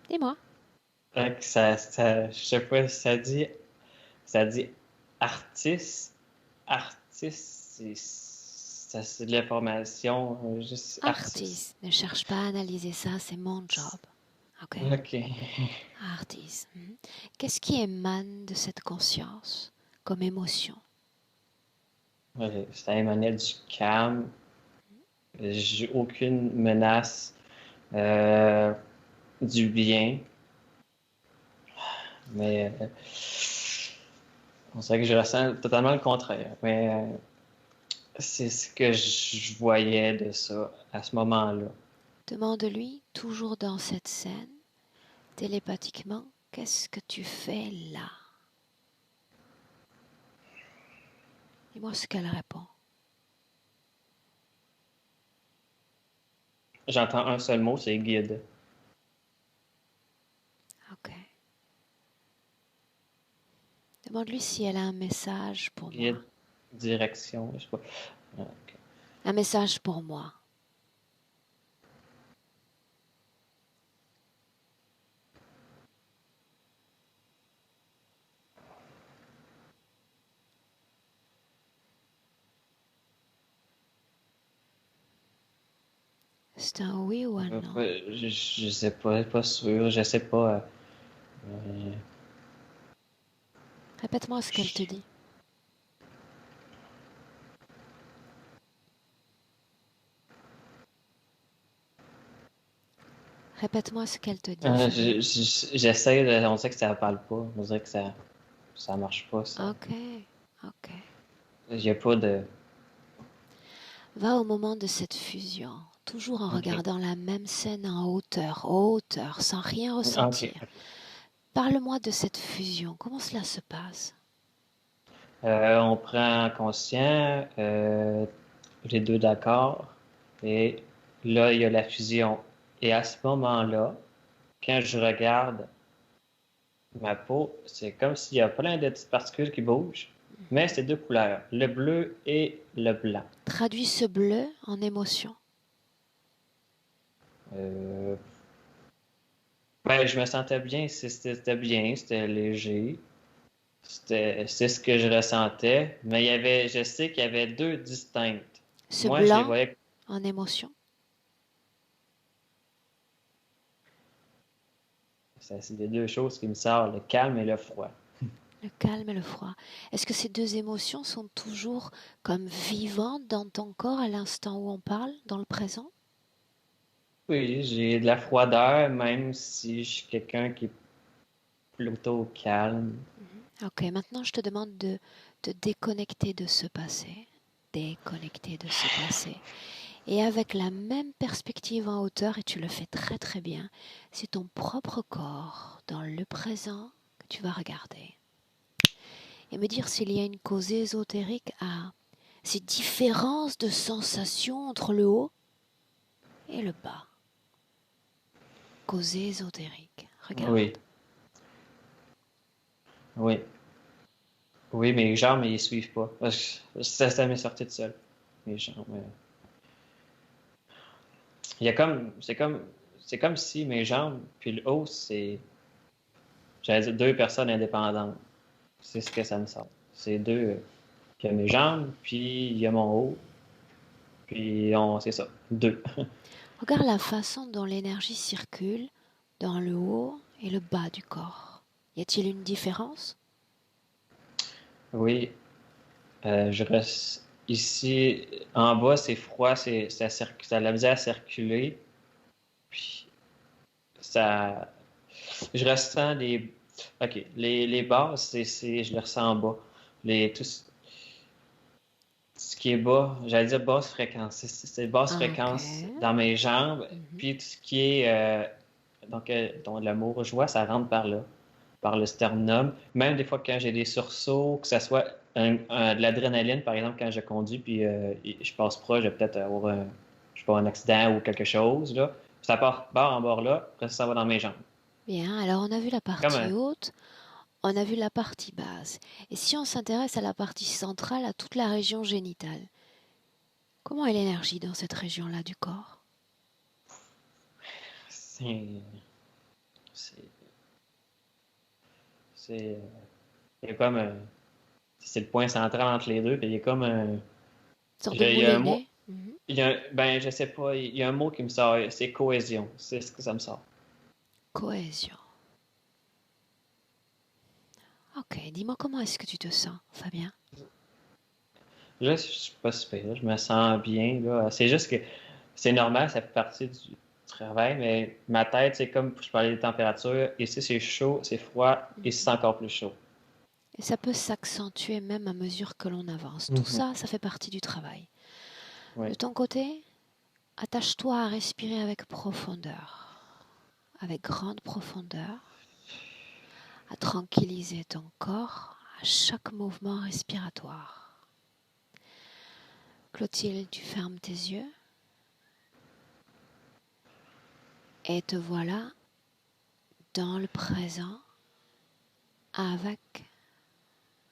Dis-moi. je sais pas, ça dit artiste. Artiste, c'est de l'information, juste artiste. Artiste. Ne cherche pas à analyser ça, c'est mon job. Ok? Ok. Artiste. Mhm. Qu'est-ce qui émane de cette conscience comme émotion? Ça émanait du calme. J'ai aucune menace. Euh, du bien. Mais on dirait que je ressens totalement le contraire. Mais c'est ce que je voyais de ça à ce moment-là. Demande-lui, toujours dans cette scène, télépathiquement, qu'est-ce que tu fais là? Dis-moi ce qu'elle répond. J'entends un seul mot, c'est guide. Ok. Demande-lui si elle a un message pour moi. Guide, direction, je sais pas. Ok. Un message pour moi. C'est un oui ou un non? Je sais pas sûr, je sais pas. Euh, Répète-moi ce qu'elle te je- dit. Répète-moi ce qu'elle te dit, Fabien. j'essaie de, on sait que ça parle pas, on dirait que ça marche pas, ça. Ok, ok. Il y a pas de, Va au moment de cette fusion, toujours en ok, regardant la même scène en hauteur, sans rien ok, ressentir. ok. Parle-moi de cette fusion. Comment cela se passe? On prend conscient, les deux d'accord, et là, il y a la fusion. Et à ce moment-là, quand je regarde ma peau, c'est comme s'il y a plein de petites particules qui bougent, mais c'est deux couleurs, le bleu et le blanc. Traduis ce bleu en émotion. Euh, ben, je me sentais bien, c'était bien, c'était léger, c'est ce que je ressentais, mais je sais qu'il y avait deux distinctes. Ce Moi, je les blanc voyais, en émotion. c'est les deux choses qui me sortent, le calme et le froid. Le calme et le froid. Est-ce que ces deux émotions sont toujours comme vivantes dans ton corps à l'instant où on parle, dans le présent? Oui, j'ai de la froideur, même si je suis quelqu'un qui est plutôt calme. Ok, maintenant je te demande de te déconnecter de ce passé. Déconnecter de ce passé. Et avec la même perspective en hauteur, et tu le fais très très bien, c'est ton propre corps dans le présent que tu vas regarder. Et me dire s'il y a une cause ésotérique à ces différences de sensations entre le haut et le bas. Cause ésotérique. Regarde. Oui, oui. Oui, mes jambes, ils suivent pas. Ça m'est sorti de seul. Mes jambes. Il y a comme, c'est comme si mes jambes puis le haut, j'allais dire deux personnes indépendantes. C'est ce que ça me sort. C'est deux, il y a mes jambes, puis il y a mon haut, puis c'est ça, deux. Regarde la façon dont l'énergie circule dans le haut et le bas du corps. Y a-t-il une différence? Oui, je reste ici, en bas, c'est froid, ça a la misère à circuler, puis ça, je ressens ok, les basses, je les ressens en bas. Tout ce qui est bas, j'allais dire basse fréquence, c'est basse Ok. fréquence dans mes jambes, Mhm. puis tout ce qui est, donc l'amour, joie, ça rentre par là, par le sternum. Même des fois quand j'ai des sursauts, que ce soit de l'adrénaline, par exemple, quand je conduis, puis je passe proche, je vais peut-être avoir je sais pas, un accident ou quelque chose, là. Ça part bord en bord là, après ça va dans mes jambes. Bien, alors on a vu la Comme partie haute, on a vu la partie basse. Et si on s'intéresse à la partie centrale, à toute la région génitale, comment est l'énergie dans cette région-là du corps? c'est, c'est, c'est, il y a comme, c'est le point central entre les deux, puis il y a comme un, Une sorte de il y a un mot, moulinet. Mhm. ben, je sais pas, il y a un mot qui me sort, c'est cohésion, c'est ce que ça me sort. Cohésion. Ok, dis-moi comment est-ce que tu te sens, Fabien? Là, je suis pas super, là, je me sens bien, là. C'est juste que c'est normal, ça fait partie du travail, mais ma tête, c'est comme je parlais des températures, ici c'est chaud, c'est froid, ici c'est Mhm. encore plus chaud. Et ça peut s'accentuer même à mesure que l'on avance. Tout Mhm. ça, ça fait partie du travail. Oui. De ton côté, attache-toi à respirer avec profondeur, avec grande profondeur, à tranquilliser ton corps à chaque mouvement respiratoire. Clotilde, tu fermes tes yeux et te voilà dans le présent avec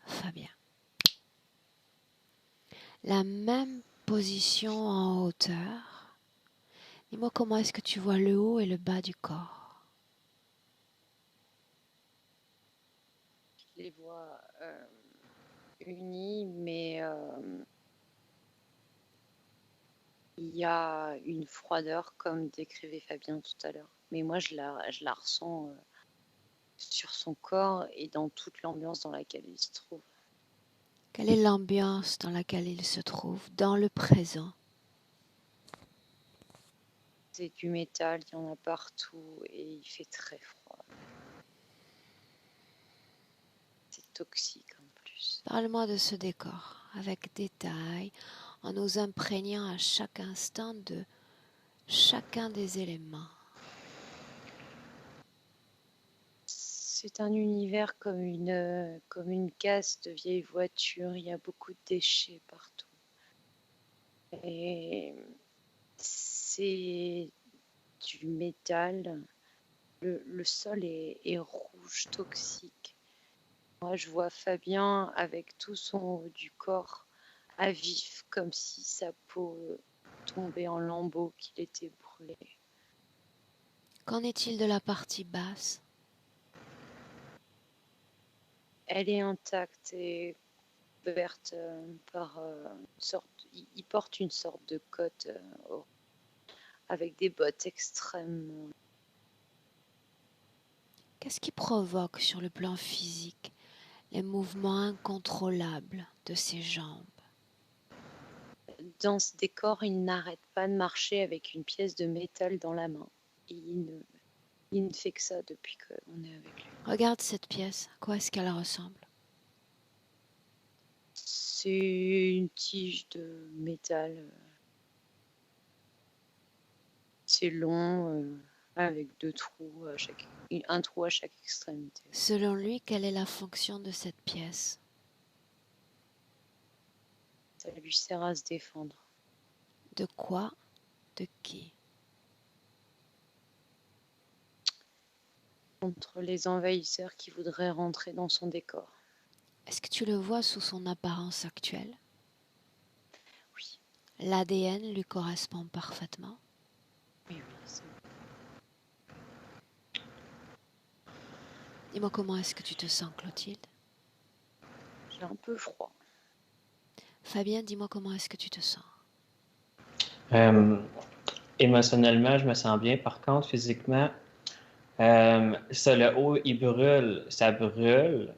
Fabien. La même position en hauteur. Dis-moi comment est-ce que tu vois le haut et le bas du corps. Je les vois unis, mais il y a une froideur, comme décrivait Fabien tout à l'heure. Mais moi, je la ressens sur son corps et dans toute l'ambiance dans laquelle il se trouve. Quelle est l'ambiance dans laquelle il se trouve dans le présent? C'est du métal, il y en a partout et il fait très froid. C'est toxique en plus. Parle-moi de ce décor avec détail, en nous imprégnant à chaque instant de chacun des éléments. C'est un univers comme une casse de vieilles voitures. Il y a beaucoup de déchets partout. Et c'est du métal. Le sol est rouge, toxique. Moi, je vois Fabien avec tout son haut du corps à vif, comme si sa peau tombait en lambeaux, qu'il était brûlé. Qu'en est-il de la partie basse? Elle est intacte et couverte par une sorte. Il porte une sorte de cotte avec des bottes extrêmement. Qu'est-ce qui provoque sur le plan physique les mouvements incontrôlables de ses jambes? Dans ce décor, il n'arrête pas de marcher avec une pièce de métal dans la main. Et il ne fait que ça depuis qu'on est avec lui. Regarde cette pièce, à quoi est-ce qu'elle ressemble? C'est une tige de métal. C'est long, avec deux trous un trou à chaque extrémité. Selon lui, quelle est la fonction de cette pièce? Ça lui sert à se défendre. De quoi? De qui? Contre les envahisseurs qui voudraient rentrer dans son décor. Est-ce que tu le vois sous son apparence actuelle? Oui, L'ADN lui correspond parfaitement. oui, c'est Dis-moi comment est-ce que tu te sens, Clotilde? J'ai un peu froid. Fabien, dis-moi comment est-ce que tu te sens? Émotionnellement, je me sens bien. Par contre, physiquement, ça, le haut, il brûle. Ça brûle.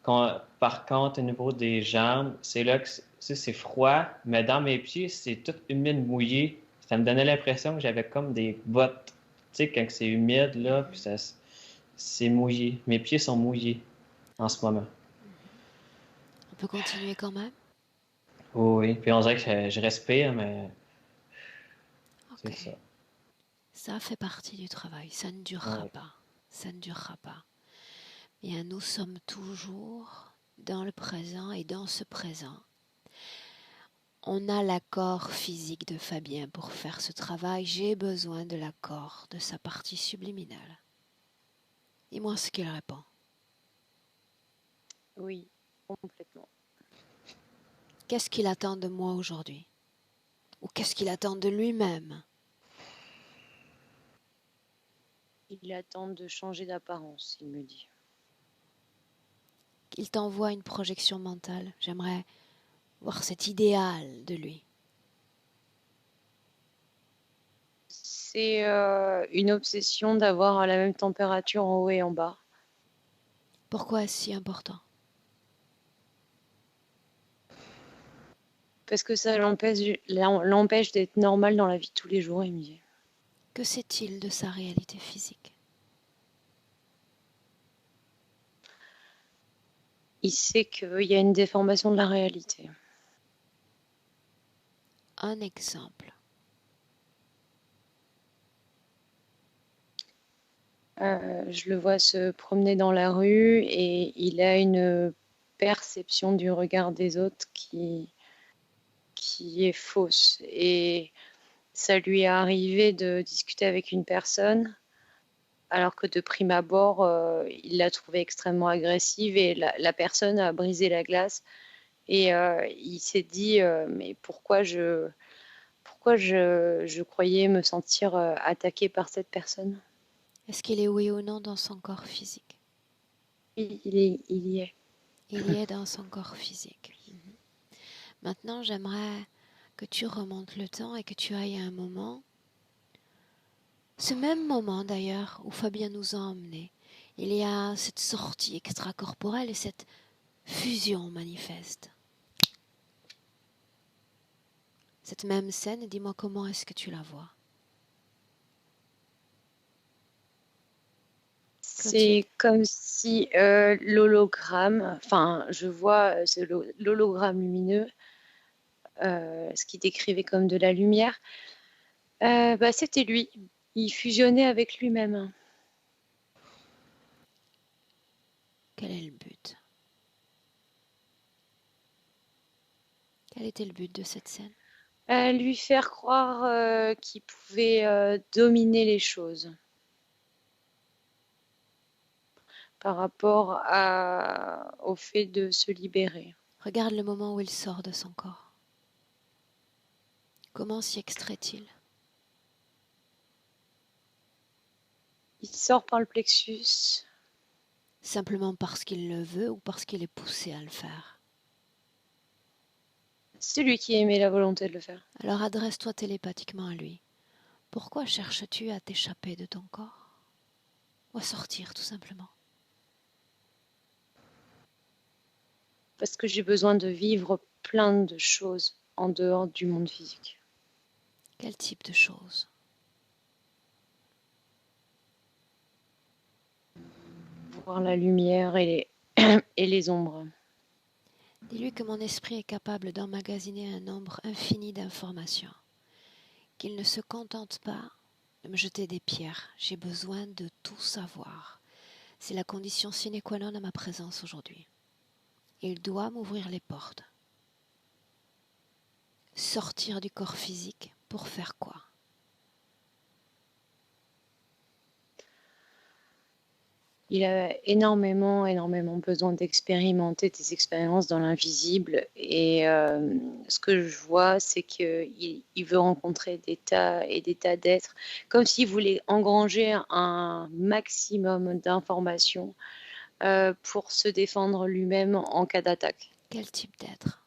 Par contre, au niveau des jambes, c'est là que c'est froid, mais dans mes pieds, c'est tout humide, mouillé. Ça me donnait l'impression que j'avais comme des bottes. Tu sais, quand c'est humide, là, puis c'est mouillé. Mes pieds sont mouillés en ce moment. On peut continuer quand même? Oui, oui. Puis on dirait que je respire, mais c'est Ok. ça. Ça fait partie du travail. Ça ne durera Ouais. pas. Ça ne durera pas. Bien, nous sommes toujours dans le présent et dans ce présent. On a l'accord physique de Fabien pour faire ce travail. J'ai besoin de l'accord de sa partie subliminale. Dis-moi ce qu'il répond. Oui, complètement. Qu'est-ce qu'il attend de moi aujourd'hui? Ou qu'est-ce qu'il attend de lui-même? Il attend de changer d'apparence, il me dit. Il t'envoie une projection mentale. J'aimerais voir cet idéal de lui. C'est une obsession d'avoir la même température en haut et en bas. Pourquoi est-ce si important? Parce que ça l'empêche d'être normal dans la vie de tous les jours, il me dit. Que sait-il de sa réalité physique? Il sait qu'il y a une déformation de la réalité. Un exemple. Je le vois se promener dans la rue et il a une perception du regard des autres qui est fausse. Et ça lui est arrivé de discuter avec une personne, alors que de prime abord, il l'a trouvée extrêmement agressive et la personne a brisé la glace. Et il s'est dit, mais pourquoi je croyais me sentir attaqué par cette personne? Est-ce qu'il est oui ou non dans son corps physique? Il y est. Il y est dans son corps physique. Maintenant, j'aimerais que tu remontes le temps et que tu ailles à un moment, ce même moment d'ailleurs où Fabien nous a emmenés. Il y a cette sortie extracorporelle et cette fusion manifeste. Cette même scène, dis-moi comment est-ce que tu la vois? C'est comme si l'hologramme, enfin, je vois l'hologramme lumineux, ce qu'il décrivait comme de la lumière, c'était lui. Il fusionnait avec lui-même. Quel est le but? Quel était le but de cette scène? Lui faire croire qu'il pouvait dominer les choses par rapport au fait de se libérer. Regarde le moment où il sort de son corps. Comment s'y extrait-il? Il sort par le plexus. Simplement parce qu'il le veut ou parce qu'il est poussé à le faire? C'est lui qui aimait la volonté de le faire. Alors adresse-toi télépathiquement à lui. Pourquoi cherches-tu à t'échapper de ton corps? ou à sortir tout simplement? Parce que j'ai besoin de vivre plein de choses en dehors du monde physique. Quel type de choses? Voir la lumière et et les ombres. Dis-lui que mon esprit est capable d'emmagasiner un nombre infini d'informations, qu'il ne se contente pas de me jeter des pierres. J'ai besoin de tout savoir. C'est la condition sine qua non à ma présence aujourd'hui. Il doit m'ouvrir les portes. Sortir du corps physique pour faire quoi? Il a énormément besoin d'expérimenter des expériences dans l'invisible. Et ce que je vois, c'est qu'il veut rencontrer des tas et des tas d'êtres, comme s'il voulait engranger un maximum d'informations pour se défendre lui-même en cas d'attaque. Quel type d'être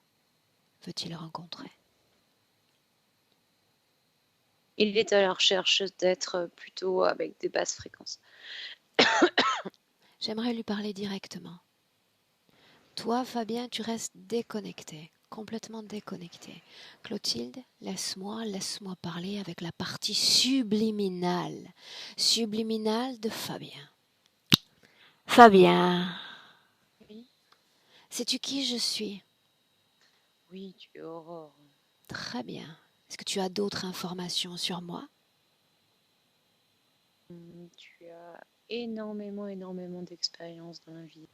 veut-il rencontrer? Il est à la recherche d'êtres plutôt avec des basses fréquences. J'aimerais lui parler directement. Toi, Fabien, tu restes déconnecté, complètement déconnecté. Clotilde, laisse-moi parler avec la partie subliminale de Fabien. Fabien, Oui, sais-tu qui je suis? oui, tu es Aurore. Très bien. Est-ce que tu as d'autres informations sur moi? Tu as énormément d'expérience dans la vie.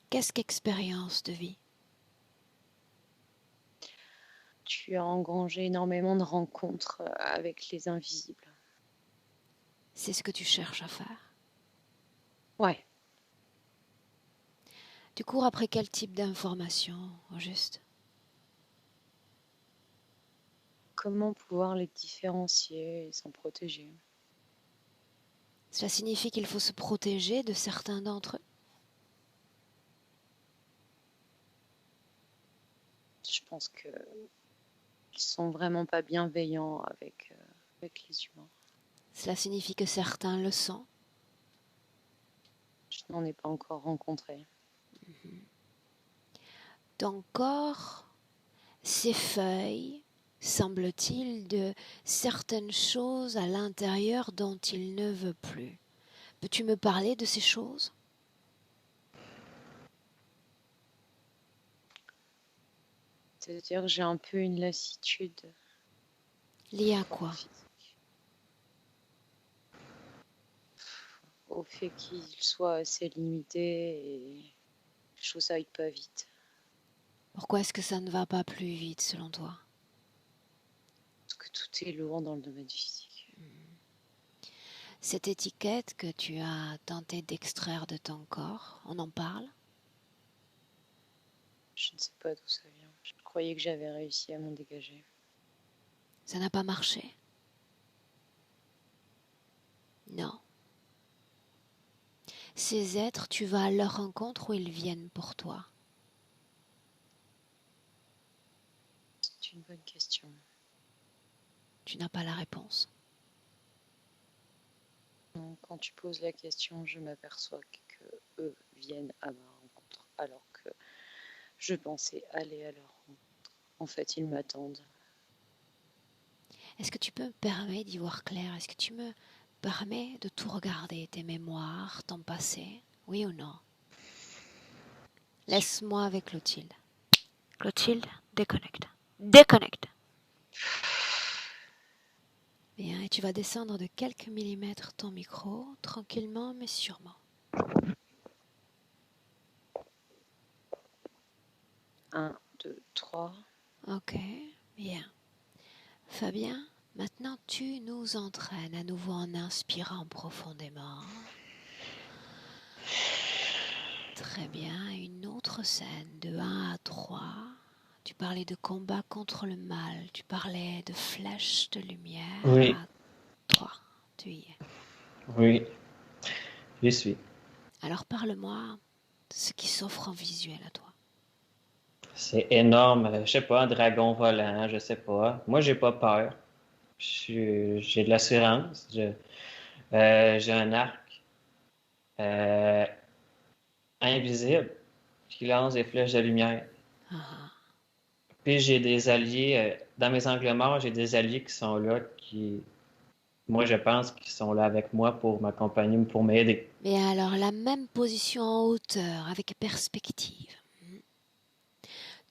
Qu'est-ce qu'expérience de vie? Tu as engrangé énormément de rencontres avec les invisibles. C'est ce que tu cherches à faire. Ouais. Tu cours après quel type d'informations, au juste? Comment pouvoir les différencier et s'en protéger? Cela signifie qu'il faut se protéger de certains d'entre eux. Je pense qu'ils sont vraiment pas bienveillants avec les humains. Cela signifie que certains le sont. Je n'en ai pas encore rencontré. Ton corps s'effeuille, semble-t-il, de certaines choses à l'intérieur dont il ne veut plus. Peux-tu me parler de ces choses? C'est-à-dire que j'ai un peu une lassitude Liées à quoi? physique. Au fait qu'il soit assez limité et les choses aillent pas vite. Pourquoi est-ce que ça ne va pas plus vite selon toi? Parce que tout est lourd dans le domaine physique. Cette étiquette que tu as tenté d'extraire de ton corps, on en parle? Je ne sais pas d'où ça vient. Je croyais que j'avais réussi à m'en dégager. Ça n'a pas marché? Non. Ces êtres, tu vas à leur rencontre ou ils viennent pour toi? C'est une bonne question. Tu n'as pas la réponse. Donc, quand tu poses la question, je m'aperçois que eux viennent à ma rencontre, alors que je pensais aller à leur rencontre. En fait, ils m'attendent. Est-ce que tu peux me permettre d'y voir clair? Est-ce que tu me permets de tout regarder, tes mémoires, ton passé? Oui ou non? Laisse-moi avec Clotilde. Clotilde, déconnecte. Déconnecte. Bien, et tu vas descendre de quelques millimètres ton micro, tranquillement mais sûrement. 1, 2, 3. Ok, bien. Fabien, maintenant tu nous entraînes à nouveau en inspirant profondément. Très bien, une autre scène de 1 à 3. Tu parlais de combat contre le mal, tu parlais de flèches de lumière. Oui. À 3, tu y es. Oui, j'y suis. Alors parle-moi de ce qui s'offre en visuel à toi. C'est énorme. Je sais pas, un dragon volant, je sais pas. Moi, j'ai pas peur. J'ai de l'assurance. J'ai un arc. euh, invisibles qui lancent des flèches de lumière. Ah, Puis j'ai des alliés, dans mes angles morts, j'ai des alliés qui sont là, qui, moi, je pense qu'ils sont là avec moi pour m'accompagner, pour m'aider. mais alors, la même position en hauteur, avec perspective.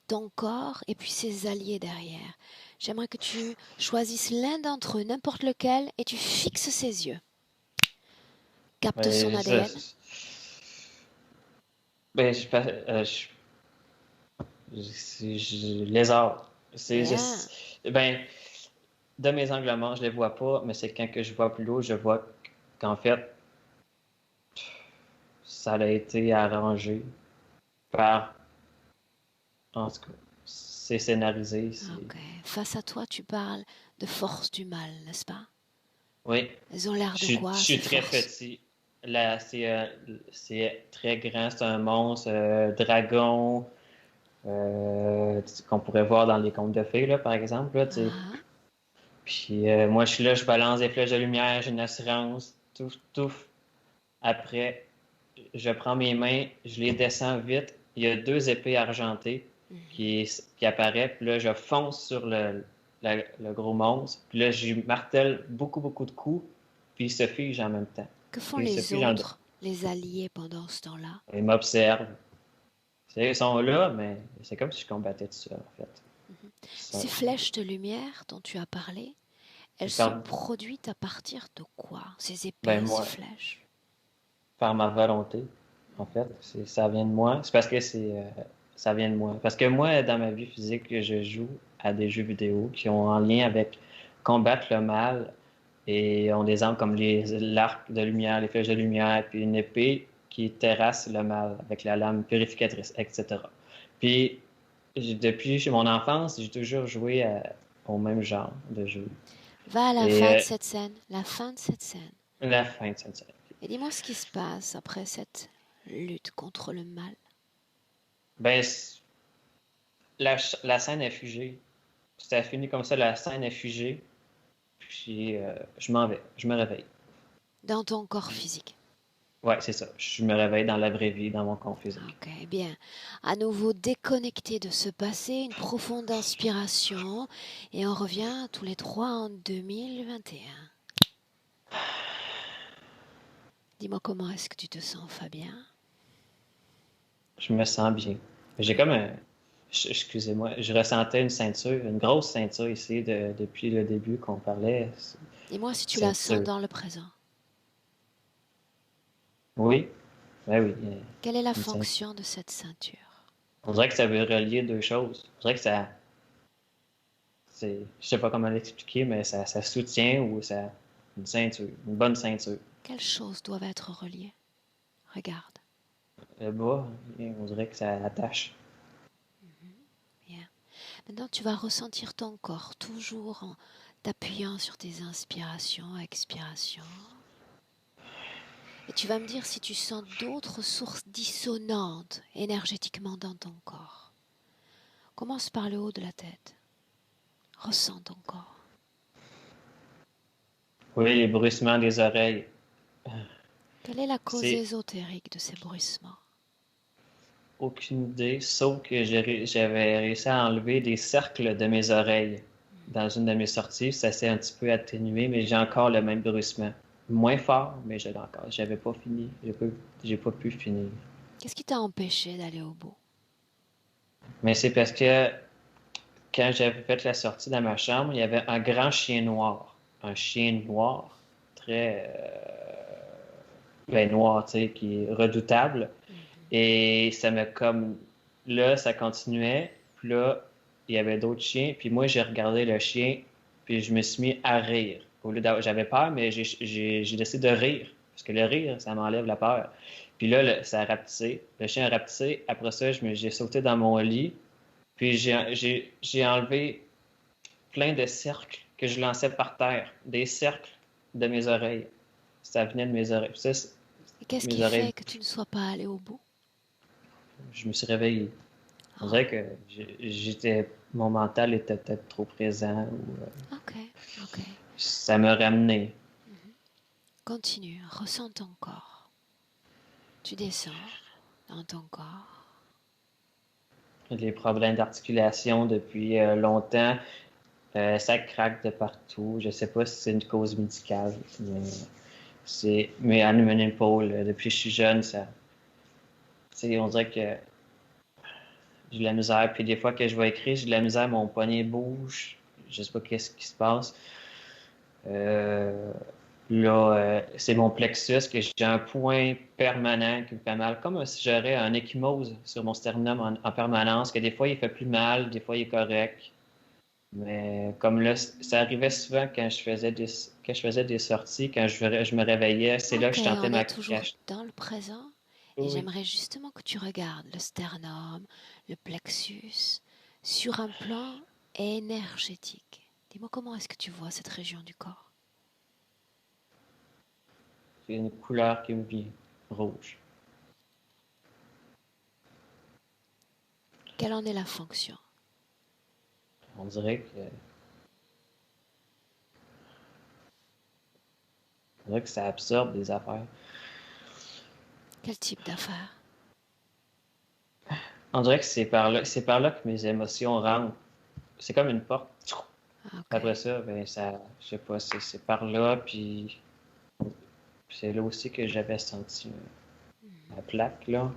Ton corps et puis ses alliés derrière. J'aimerais que tu choisisses l'un d'entre eux, n'importe lequel, et tu fixes ses yeux. Capte son Mais ADN. ben, lézard. Bien. Ben, de mes angles morts, je les vois pas, mais c'est quand que je vois plus haut, je vois qu'en fait, ça a été arrangé par, en tout cas, c'est scénarisé. Ok. Face à toi, tu parles de force du mal, n'est-ce pas? Oui, Elles ont l'air de je quoi, ces suis très forces? petit. Là, c'est très grand, c'est un monstre, dragon, qu'on pourrait voir dans les contes de fées, là, par exemple. Là, tu sais. Ah, Puis moi, je suis là, je balance des flèches de lumière, j'ai une assurance, tout, tout. Après, je prends mes mains, je les descends vite. Il y a deux épées argentées mhm. qui apparaissent. Puis là, je fonce sur le gros monstre. Puis là, je martèle beaucoup, beaucoup de coups. Puis il se fige en même temps. Que font Puis il se les fige en deux. autres, les alliés, pendant ce temps-là? Ils m'observent. Ils sont là, mais c'est comme si je combattais tout seul, en fait. Ça, Ces flèches de lumière dont tu as parlé, elles sont par, produites à partir de quoi? Ces épées, ben ces moi, flèches? par ma volonté, en fait. Ça vient de moi. C'est parce que ça vient de moi. Parce que moi, dans ma vie physique, je joue à des jeux vidéo qui ont en lien avec combattre le mal et ont des armes comme l'arc de lumière, les flèches de lumière, puis une épée qui terrasse le mal avec la lame purificatrice, etc. Puis, depuis mon enfance, j'ai toujours joué au même genre de jeu. Va à la Et fin de cette scène, la fin de cette scène. la fin de cette série. Et dis-moi ce qui se passe après cette lutte contre le mal. Ben, la scène est figée. Ça fini comme ça, la scène est figée. Puis je m'en vais, je me réveille. Dans ton corps physique. Ouais, c'est ça. Je me réveille dans la vraie vie, dans mon corps physique. Ok, bien. À nouveau déconnecté de ce passé, une profonde inspiration et on revient tous les trois en 2021. Dis-moi comment est-ce que tu te sens, Fabien? Je me sens bien. J'ai comme un. Excusez-moi, je ressentais une ceinture, une grosse ceinture ici depuis le début qu'on parlait. Dis-moi si tu la sens Ceinture. dans le présent. Oui, ben oui, Quelle est la une ceinture. fonction de cette ceinture? On dirait que ça veut relier deux choses. On dirait que ça. Je sais pas comment l'expliquer, mais ça soutient ou ça. Une ceinture, une bonne ceinture. Quelles choses doivent être reliées? Regarde. Le bas, on dirait que ça attache. Bien. Maintenant, tu vas ressentir ton corps toujours en t'appuyant sur tes inspirations, expirations. Et tu vas me dire si tu sens d'autres sources dissonantes énergétiquement dans ton corps. Commence par le haut de la tête. Ressens ton corps. Oui, les bruissements des oreilles. Quelle est la cause C'est ésotérique de ces bruissements? aucune idée, sauf que j'avais réussi à enlever des cercles de mes oreilles dans une de mes sorties. Ça s'est un petit peu atténué, mais j'ai encore le même bruissement. Moins fort, mais je l'ai encore. J'avais pas fini. J'ai pas pu finir. Qu'est-ce qui t'a empêché d'aller au bout? Mais c'est parce que quand j'avais fait la sortie dans ma chambre, il y avait un grand chien noir. Un chien noir, très ben, noir, tu sais, qui est redoutable. Et ça m'a comme. Là, ça continuait. Puis là, il y avait d'autres chiens. Puis moi, j'ai regardé le chien. Puis je me suis mis à rire. J'avais peur, mais j'ai décidé de rire. Parce que le rire, ça m'enlève la peur. Puis là, ça a rapetissé. Le chien a rapetissé. Après ça, j'ai sauté dans mon lit. Puis j'ai enlevé plein de cercles que je lançais par terre. Des cercles de mes oreilles. Ça venait de mes oreilles. Puis ça, Et qu'est-ce mes qui oreilles, fait que tu ne sois pas allé au bout? je me suis réveillé. On Oh, dirait que mon mental était peut-être trop présent ou ok, ok. ça me ramenait. Continue, ressens ton corps. Tu descends dans ton corps. J'ai des problèmes d'articulation depuis longtemps. Ça craque de partout. Je sais pas si c'est une cause médicale, mais mais à mon épaule, depuis que je suis jeune, on dirait que j'ai de la misère. Puis des fois que je vais écrire, j'ai de la misère, mon poignet bouge. Je sais pas qu'est-ce qui se passe. Euh, Là, c'est mon plexus que j'ai un point permanent qui me fait mal, comme si j'aurais un ecchymose sur mon sternum en permanence, que des fois il fait plus mal, des fois il est correct. Mais comme là, ça arrivait souvent quand je faisais des sorties, quand je me réveillais, c'est là que Ok, je tentais on est ma toujours cache. dans le présent et Oui. j'aimerais justement que tu regardes le sternum, le plexus, sur un plan énergétique. Dis-moi comment est-ce que tu vois cette région du corps? C'est une couleur qui me vient, rouge. Quelle en est la fonction? On dirait que ça absorbe des affaires. Quel type d'affaires? On dirait que c'est par là que mes émotions rentrent. C'est comme une porte. Ok. Après ça, ben ça, je sais pas, c'est par là, puis c'est là aussi que j'avais senti la plaque là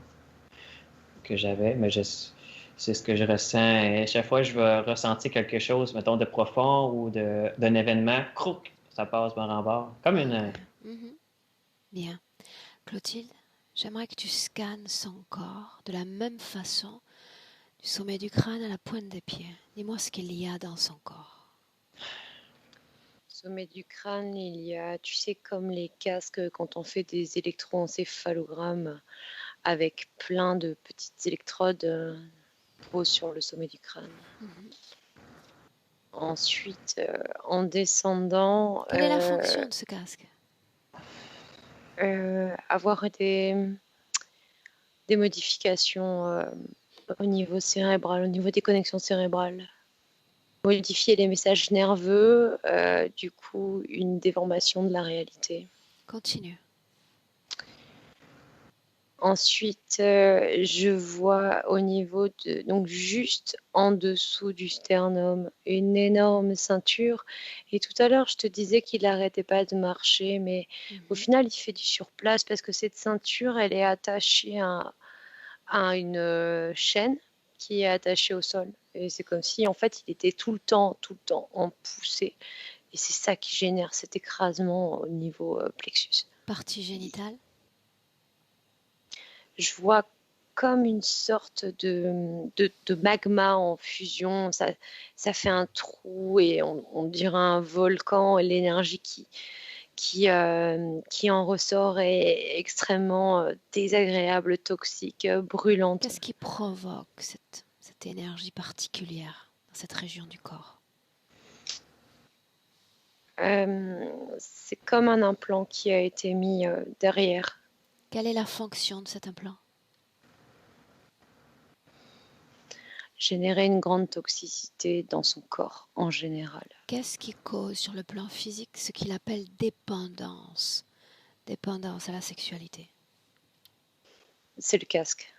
que j'avais, mais c'est ce que je ressens. Et chaque fois que je vais ressentir quelque chose, mettons de profond ou d'un événement, croc, ça passe par en bas, comme Ok. une. Mhm. Bien. Clotilde, j'aimerais que tu scannes son corps de la même façon, du sommet du crâne à la pointe des pieds. Dis-moi ce qu'il y a dans son corps. Sommet du crâne, il y a, tu sais, comme les casques quand on fait des électroencéphalogrammes avec plein de petites électrodes posées sur le sommet du crâne. Mhm. Ensuite, en descendant, Quelle est la fonction de ce casque? avoir des modifications au niveau cérébral, au niveau des connexions cérébrales. Modifier les messages nerveux, du coup, une déformation de la réalité. Continue. Ensuite, je vois au niveau de, donc juste en dessous du sternum, une énorme ceinture. Et tout à l'heure, je te disais qu'il n'arrêtait pas de marcher, mais au Mhm. final, il fait du surplace parce que cette ceinture, elle est attachée à une chaîne qui est attachée au sol. Et c'est comme si, en fait, il était tout le temps en poussée. Et c'est ça qui génère cet écrasement au niveau plexus. Partie génitale? Je vois comme une sorte de magma en fusion. Ça fait un trou et on dirait un volcan. Et l'énergie qui en ressort est extrêmement désagréable, toxique, brûlante. Qu'est-ce qui provoque cette énergie particulière dans cette région du corps? C'est comme un implant qui a été mis derrière. Quelle est la fonction de cet implant? Générer une grande toxicité dans son corps en général. Qu'est-ce qui cause sur le plan physique ce qu'il appelle dépendance? Dépendance à la sexualité. C'est le casque.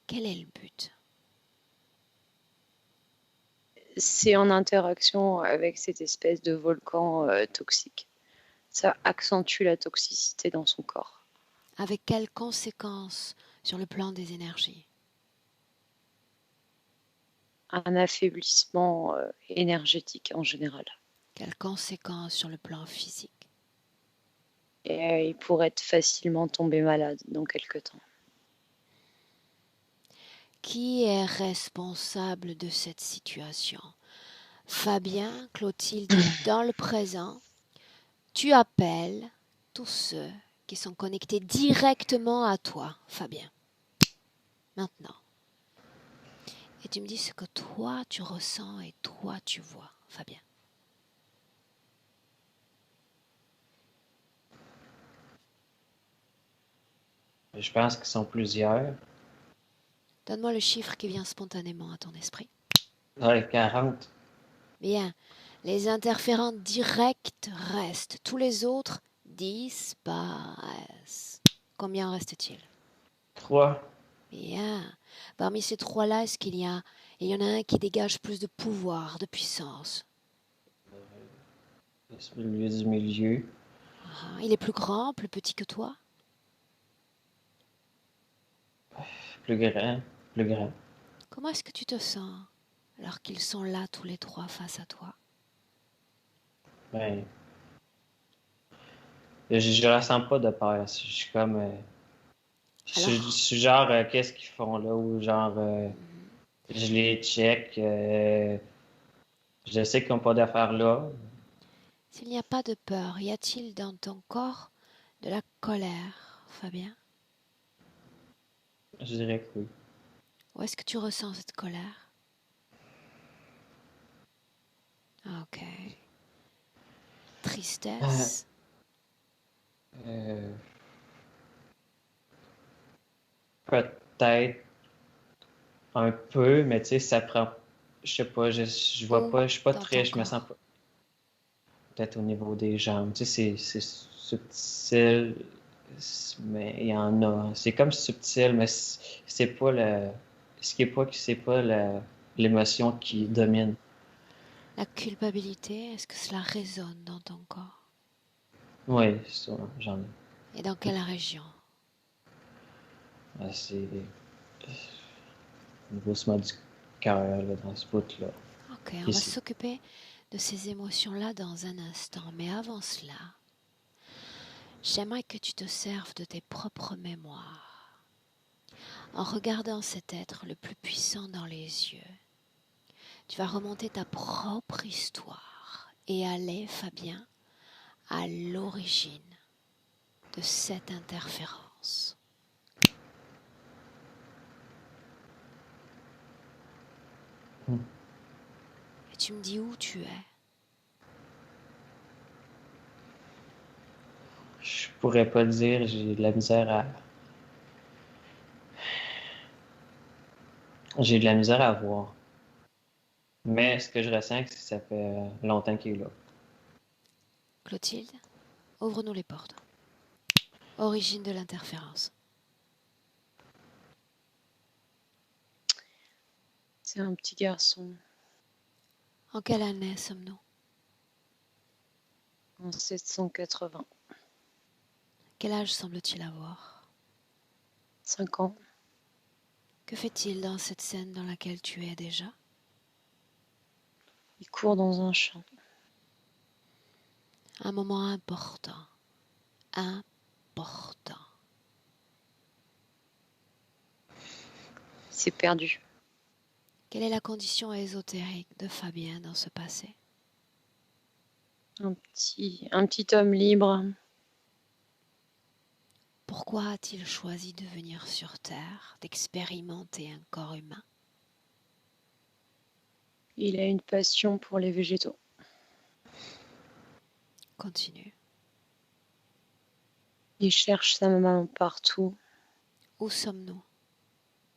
Quel est le but? C'est en interaction avec cette espèce de volcan toxique. Ça accentue la toxicité dans son corps. Avec quelles conséquences sur le plan des énergies? Un affaiblissement énergétique en général. Quelles conséquences sur le plan physique? Et il pourrait être facilement tomber malade dans quelques temps. Qui est responsable de cette situation? Fabien, Clotilde, dans le présent, tu appelles tous ceux qui sont connectés directement à toi, Fabien. Maintenant. Et tu me dis ce que toi tu ressens et toi tu vois, Fabien. Je pense qu'ils sont plusieurs. Donne-moi le chiffre qui vient spontanément à ton esprit. Ouais, 40. Bien. Les interférents directs restent. Tous les autres disparaissent. Combien en reste-t-il? 3. Bien. Parmi ces trois-là, est-ce qu'il y a... Il y en a un qui dégage plus de pouvoir, de puissance. Celui du milieu. Ah, il est plus grand, plus petit que toi? Plus grand. Plus grand. Comment est-ce que tu te sens alors qu'ils sont là tous les trois face à toi? Ben, je ressens pas de peur. Je suis comme. Je suis genre, qu'est-ce qu'ils font là? Ou genre, je les check. Je sais qu'ils n'ont pas d'affaires là. S'il n'y a pas de peur, y a-t-il dans ton corps de la colère, Fabien? Je dirais que oui. Où est-ce que tu ressens cette colère? Ok. Tristesse? Euh, Peut-être un peu, mais tu sais, ça prend. Je sais pas, je vois Où pas, je suis pas dans très, ton je me sens corps? pas. Peut-être au niveau des jambes. Tu sais, c'est subtil, mais il y en a. C'est comme subtil, mais c'est pas le. Ce qui est pas, c'est pas l'émotion qui domine. La culpabilité, est-ce que cela résonne dans ton corps? Oui, ça, j'en ai. Et dans quelle région? C'est au niveau du cœur, là, dans ce bout-là. Ok, on va Ici. s'occuper de ces émotions-là dans un instant. Mais avant cela, j'aimerais que tu te serves de tes propres mémoires. En regardant cet être le plus puissant dans les yeux, tu vas remonter ta propre histoire et aller, Fabien, à l'origine de cette interférence. Et tu me dis où tu es. Je pourrais pas le dire, j'ai de la misère à. J'ai de la misère à voir. Mais ce que je ressens, c'est que ça fait longtemps qu'il est là. Clotilde, ouvre-nous les portes. Origine de l'interférence. C'est un petit garçon En quelle année sommes-nous? en 780. Quel âge semble-t-il avoir? 5 ans. Que fait-il dans cette scène dans laquelle tu es déjà? Il court dans un champ. Un moment important. Important. Il s'est perdu. Quelle est la condition ésotérique de Fabien dans ce passé? Un petit homme libre. Pourquoi a-t-il choisi de venir sur Terre, d'expérimenter un corps humain? Il a une passion pour les végétaux. Continue. Il cherche sa maman partout. Où sommes-nous?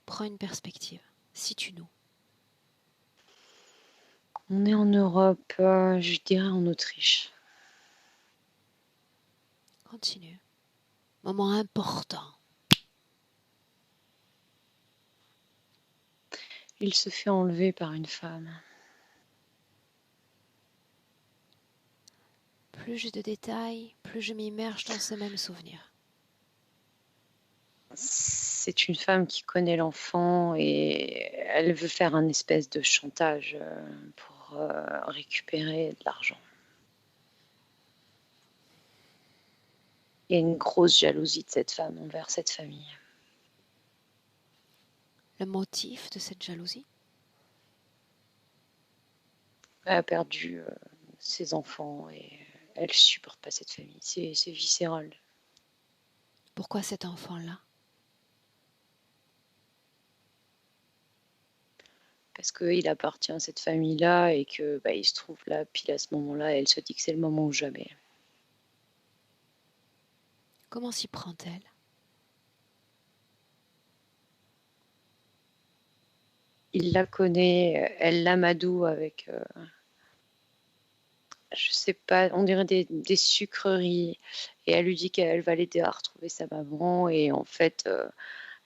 Prends une perspective. Situe-nous. On est en Europe, je dirais en Autriche. Continue. Moment important. Il se fait enlever par une femme. Plus j'ai de détails, plus je m'immerge dans ce même souvenir. C'est une femme qui connaît l'enfant et elle veut faire un espèce de chantage pour récupérer de l'argent. Il y a une grosse jalousie de cette femme envers cette famille. Le motif de cette jalousie? Elle a perdu ses enfants et elle supporte pas cette famille. C'est viscéral. Pourquoi cet enfant-là? Parce qu'il appartient à cette famille-là et que il se trouve là, pile à ce moment-là, elle se dit que c'est le moment ou jamais. Comment s'y prend-elle? Il la connaît, elle l'amadoue avec je sais pas, on dirait des sucreries. Et elle lui dit qu'elle va l'aider à retrouver sa maman. Et en fait,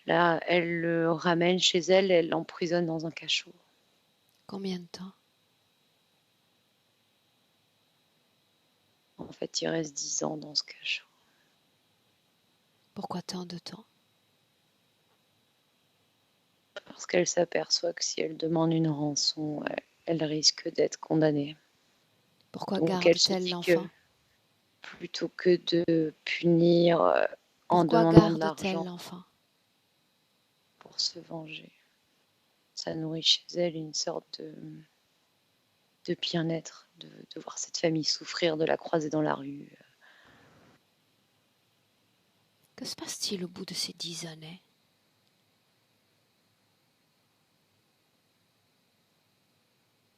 là, elle le ramène chez elle, elle l'emprisonne dans un cachot. Combien de temps? En fait, il reste 10 ans dans ce cachot. Pourquoi tant de temps? Parce qu'elle s'aperçoit que si elle demande une rançon, elle risque d'être condamnée. Pourquoi Donc elle se garde-t-elle dit que l'enfant? plutôt que de punir en Pourquoi demandant de garde-t-elle l'argent l'enfant? pour se venger, ça nourrit chez elle une sorte de bien-être, de voir cette famille souffrir, de la croiser dans la rue. Que se passe-t-il au bout de ces 10 années?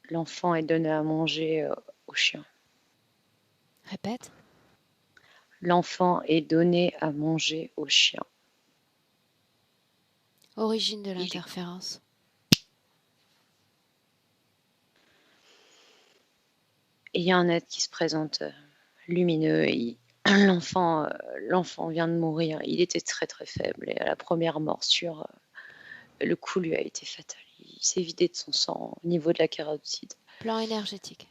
L'enfant est donné à manger au chien. Répète. L'enfant est donné à manger au chien. Origine de Il l'interférence. Et il y a un être qui se présente lumineux. L'enfant vient de mourir. Il était très très faible et à la première morsure, le coup lui a été fatal. Il s'est vidé de son sang au niveau de la carotide. Plan énergétique.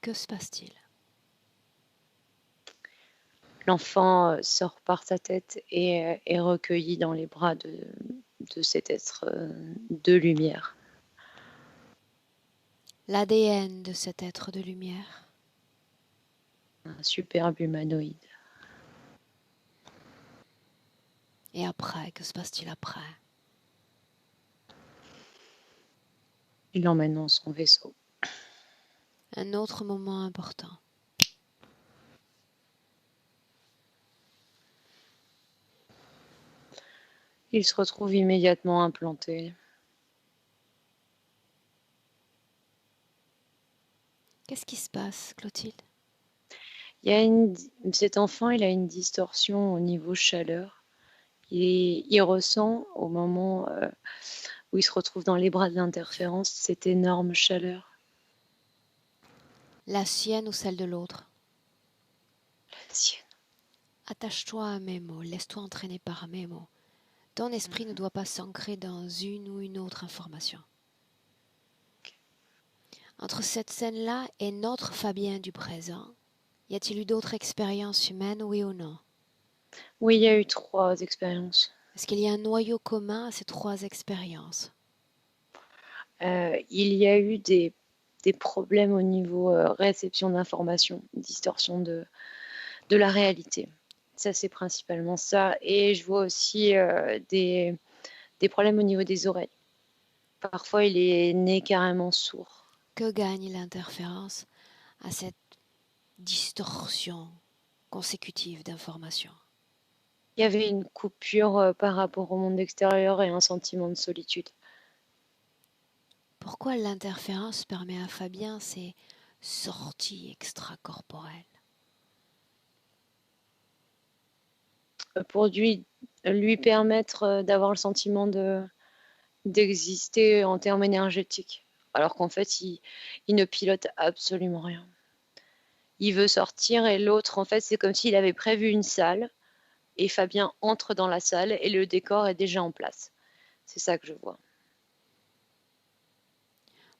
Que se passe-t-il? L'enfant sort par sa tête et est recueilli dans les bras de cet être de lumière. L'ADN de cet être de lumière. Un superbe humanoïde. Et après, que se passe-t-il après? Il l'emmène dans son vaisseau. Un autre moment important. Il se retrouve immédiatement implanté. Qu'est-ce qui se passe, Clotilde? Cet enfant, il a une distorsion au niveau chaleur. Il ressent au moment où il se retrouve dans les bras de l'interférence cette énorme chaleur. La sienne ou celle de l'autre? La sienne. Attache-toi à mes mots, laisse-toi entraîner par mes mots. Ton esprit ne doit pas s'ancrer dans une ou une autre information. Entre cette scène-là et notre Fabien du présent, y a-t-il eu d'autres expériences humaines, oui ou non? Oui, il y a eu 3 expériences. Est-ce qu'il y a un noyau commun à ces 3 expériences? Il y a eu des problèmes au niveau réception d'informations, distorsion de la réalité. Ça, c'est principalement ça. Et je vois aussi des problèmes au niveau des oreilles. Parfois, il est né carrément sourd. Que gagne l'interférence à cette distorsion consécutive d'informations? Il y avait une coupure par rapport au monde extérieur et un sentiment de solitude. Pourquoi l'interférence permet à Fabien ces sorties extracorporelles? Pour lui permettre d'avoir le sentiment d'exister en termes énergétiques. Alors qu'en fait, il ne pilote absolument rien. Il veut sortir et l'autre, en fait, c'est comme s'il avait prévu une salle et Fabien entre dans la salle et le décor est déjà en place. C'est ça que je vois.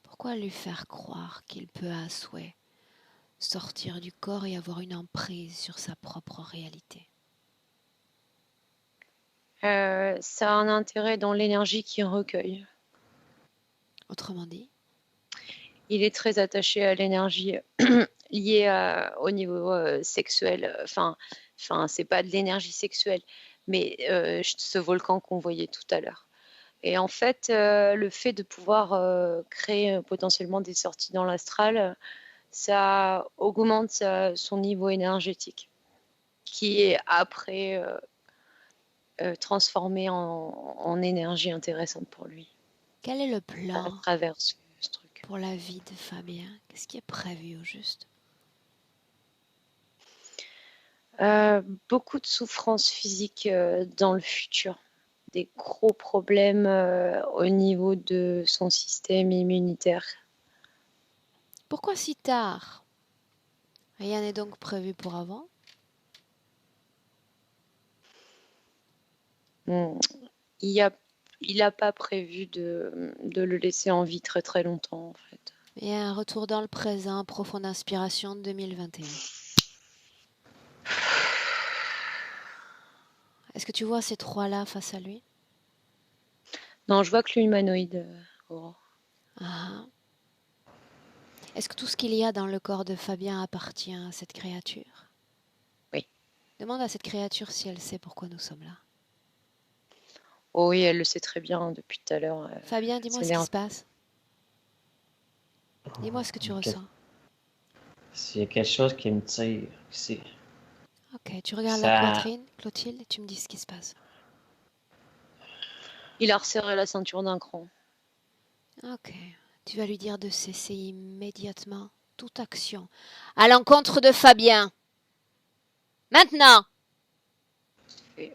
Pourquoi lui faire croire qu'il peut à souhait sortir du corps et avoir une emprise sur sa propre réalité? Ça a un intérêt dans l'énergie qu'il recueille. Autrement dit, Il est très attaché à l'énergie liée au niveau sexuel. Enfin, c'est pas de l'énergie sexuelle, mais ce volcan qu'on voyait tout à l'heure. Et en fait, le fait de pouvoir créer potentiellement des sorties dans l'astral, ça augmente son niveau énergétique, qui est après transformé en énergie intéressante pour lui, quel est le à plan travers ce truc. pour la vie de Fabien? Qu'est-ce qui est prévu au juste? Beaucoup de souffrances physiques dans le futur, des gros problèmes au niveau de son système immunitaire. Pourquoi si tard? Rien n'est donc prévu pour avant? Hmm. Il a, il a pas prévu de le laisser en vie très très longtemps, en fait. Et un retour dans le présent, profonde inspiration 2021. Est-ce que tu vois ces trois-là face à lui? Non, je vois que l'humanoïde, Aurore. Ah. Est-ce que tout ce qu'il y a dans le corps de Fabien appartient à cette créature? Oui. Demande à cette créature si elle sait pourquoi nous sommes là. Oh oui, elle le sait très bien depuis tout à l'heure. Fabien, dis-moi C'est ce qui bien. se passe. Dis-moi ce que tu ressens. S'il y a quelque chose qui me tire ici, Ok, tu regardes la ça. poitrine, Clotilde, et tu me dis ce qui se passe. Il a resserré la ceinture d'un cran. Ok, tu vas lui dire de cesser immédiatement toute action à l'encontre de Fabien. Maintenant! Et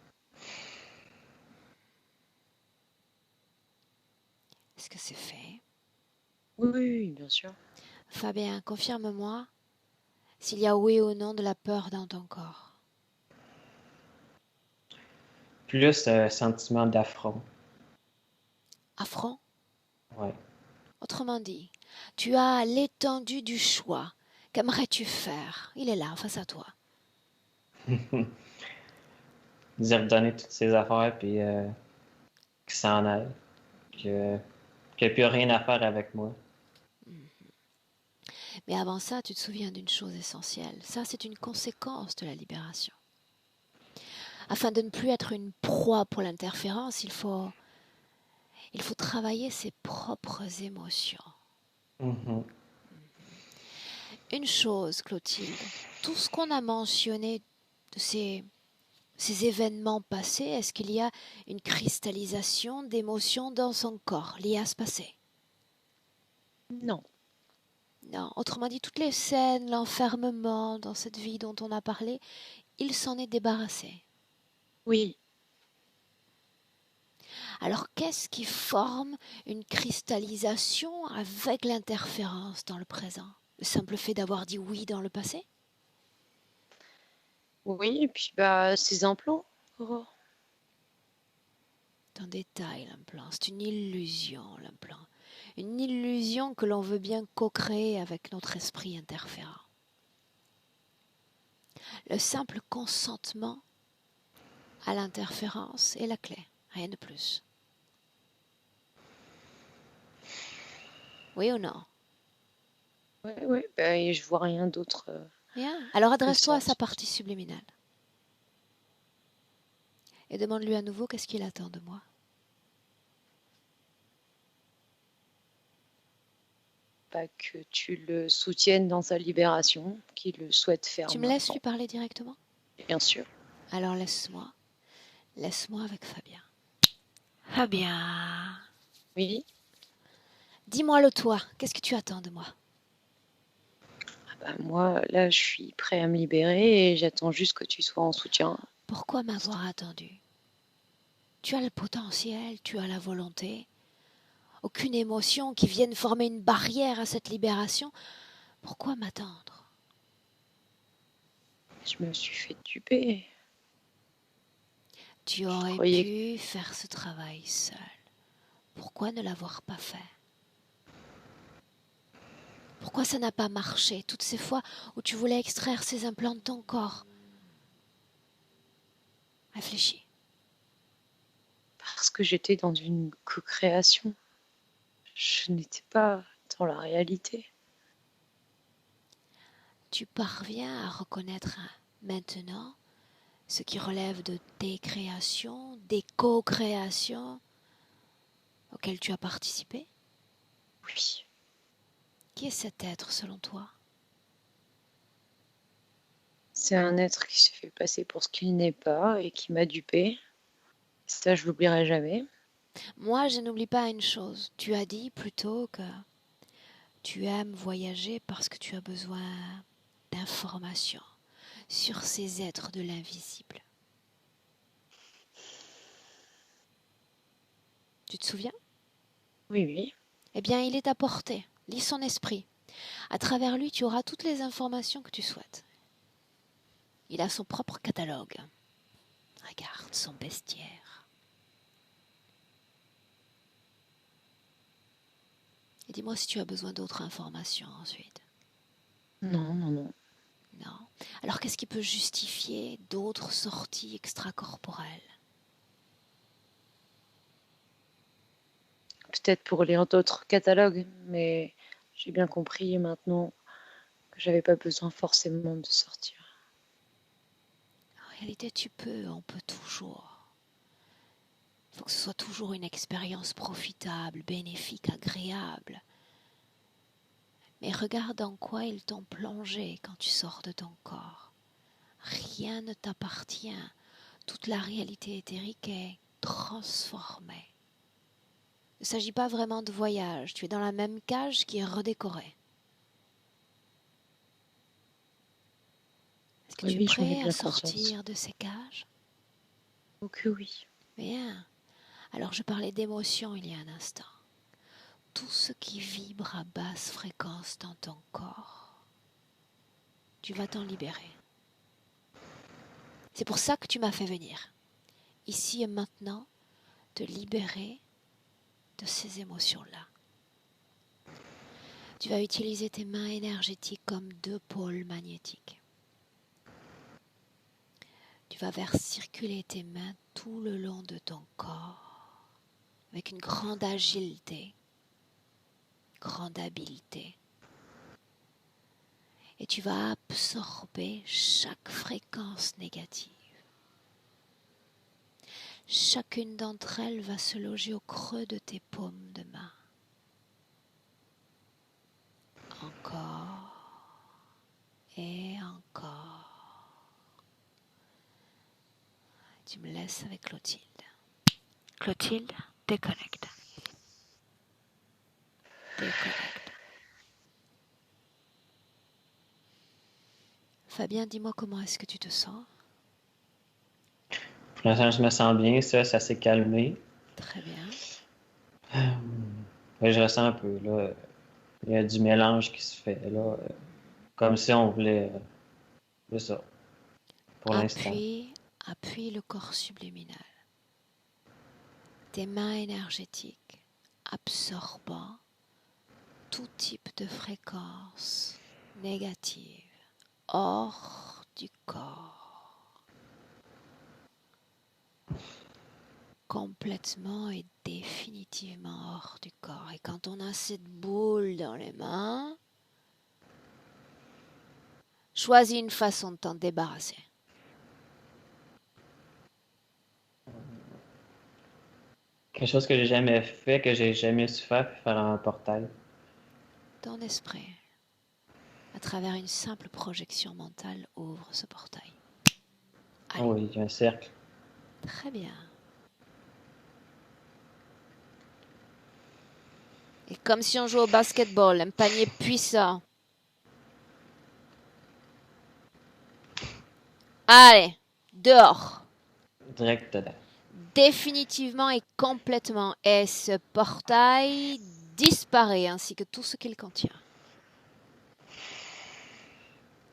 Est-ce que c'est fait? oui, oui, bien sûr. Fabien, confirme-moi s'il y a oui ou non de la peur dans ton corps. Plus un sentiment d'affront. Affront? Ouais. Autrement dit, tu as l'étendue du choix. Qu'aimerais-tu faire? Il est là, face à toi. Lui redonner toutes ses affaires, puis qu'il s'en aille. Qu'il n'y a plus rien à faire avec moi. Mais avant ça, tu te souviens d'une chose essentielle. Ça, c'est une conséquence de la libération. Afin de ne plus être une proie pour l'interférence, il faut travailler ses propres émotions. Mhm. Une chose, Clotilde, tout ce qu'on a mentionné de ces événements passés, est-ce qu'il y a une cristallisation d'émotions dans son corps liée à ce passé? Non. Non, autrement dit, toutes les scènes, l'enfermement dans cette vie dont on a parlé, il s'en est débarrassé. Oui. Alors qu'est-ce qui forme une cristallisation avec l'interférence dans le présent? Le simple fait d'avoir dit oui dans le passé? Oui, et puis bah ses implants, Aurore. En détail, l'implant, c'est une illusion, l'implant. Une illusion que l'on veut bien co-créer avec notre esprit interférent. Le simple consentement à l'interférence est la clé, rien de plus. Oui ou non? Oui, oui. Bah, et je vois rien d'autre Bien. Alors que adresse-toi ça. à sa partie subliminale. Et demande-lui à nouveau qu'est-ce qu'il attend de moi. Pas que tu le soutiennes dans sa libération, qu'il le souhaite faire Tu me laisses maintenant, lui parler directement? bien sûr. Alors laisse-moi. Laisse-moi avec Fabien. Fabien. Oui. Dis-moi-le toi. Qu'est-ce que tu attends de moi? Bah, moi, là, je suis prêt à me libérer et j'attends juste que tu sois en soutien. Pourquoi m'avoir attendu? Tu as le potentiel, tu as la volonté. Aucune émotion qui vienne former une barrière à cette libération. Pourquoi m'attendre? Je me suis fait duper. Tu Je aurais croyais pu faire ce travail seul. Pourquoi ne l'avoir pas fait? Pourquoi ça n'a pas marché toutes ces fois où tu voulais extraire ces implants de ton corps? Réfléchis. parce que j'étais dans une co-création. Je n'étais pas dans la réalité. Tu parviens à reconnaître maintenant ce qui relève de tes créations, des co-créations auxquelles tu as participé? Oui. Qui est cet être selon toi? C'est un être qui s'est fait passer pour ce qu'il n'est pas et qui m'a dupé. Ça, je l'oublierai jamais. Moi, je n'oublie pas une chose. Tu as dit plutôt que tu aimes voyager parce que tu as besoin d'informations sur ces êtres de l'invisible. Tu te souviens? Oui, oui. Eh bien, il est à portée. Lis son esprit. À travers lui, tu auras toutes les informations que tu souhaites. Il a son propre catalogue. Regarde son bestiaire. Et dis-moi si tu as besoin d'autres informations ensuite. Non, non, non. Non. Alors qu'est-ce qui peut justifier d'autres sorties extracorporelles? Peut-être pour lire d'autres catalogues, mais j'ai bien compris maintenant que j'avais pas besoin forcément de sortir. En réalité, on peut toujours. Il faut que ce soit toujours une expérience profitable, bénéfique, agréable. Mais regarde en quoi ils t'ont plongé quand tu sors de ton corps. Rien ne t'appartient. Toute la réalité éthérique est transformée. Il ne s'agit pas vraiment de voyage. Tu es dans la même cage qui est redécorée. Est-ce que tu es Oui, j'en ai prêt à bien conscience. sortir de ces cages? Oh que oui. Bien. Alors je parlais d'émotion il y a un instant. Tout ce qui vibre à basse fréquence dans ton corps, tu vas t'en libérer. C'est pour ça que tu m'as fait venir, ici et maintenant, te libérer de ces émotions-là. Tu vas utiliser tes mains énergétiques comme deux pôles magnétiques. Tu vas faire circuler tes mains tout le long de ton corps, avec une grande agilité, grande habileté. Et tu vas absorber chaque fréquence négative. Chacune d'entre elles va se loger au creux de tes paumes de main. Encore et encore. Tu me laisses avec Clotilde. Clotilde, déconnecte. Déconnecte. Fabien, dis-moi comment est-ce que tu te sens? Pour l'instant, je me sens bien, ça s'est calmé. Très bien. Ouais, je ressens un peu, là. Il y a du mélange qui se fait, là. Comme si on voulait. C'est ça, pour l'instant. Appuie le corps subliminal. Tes mains énergétiques absorbant tout type de fréquence négative hors du corps. Complètement et définitivement hors du corps. Et quand on a cette boule dans les mains, choisis une façon de t'en débarrasser. Quelque chose que j'ai jamais fait, que j'ai jamais su faire un portail. Ton esprit, à travers une simple projection mentale, ouvre ce portail. Allez. Oh oui, il y a un cercle. Très bien. Et comme si on jouait au basketball, un panier puissant. Allez, dehors. Direct dedans. Définitivement et complètement. Et ce portail disparaît ainsi que tout ce qu'il contient.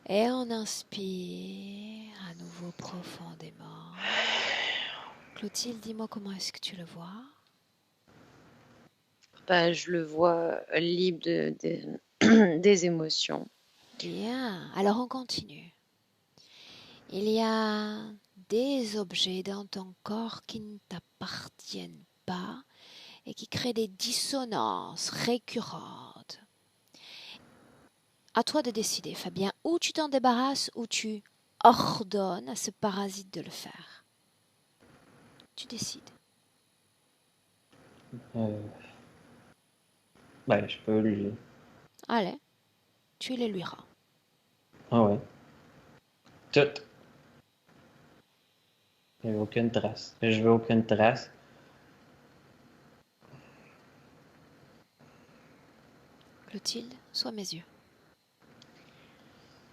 Et on inspire à nouveau profondément. Clotilde, dis-moi comment est-ce que tu le vois? Bah, je le vois libre des émotions. Bien, alors on continue. Il y a des objets dans ton corps qui ne t'appartiennent pas et qui créent des dissonances récurrentes. À toi de décider, Fabien, ou tu t'en débarrasses ou tu ordonnes à ce parasite de le faire. Tu décides. Ben, je peux lui. Allez, tu les lui rends. Ah ouais. Tout. Il n'y a aucune trace. Je veux aucune trace. Clotilde, sois mes yeux.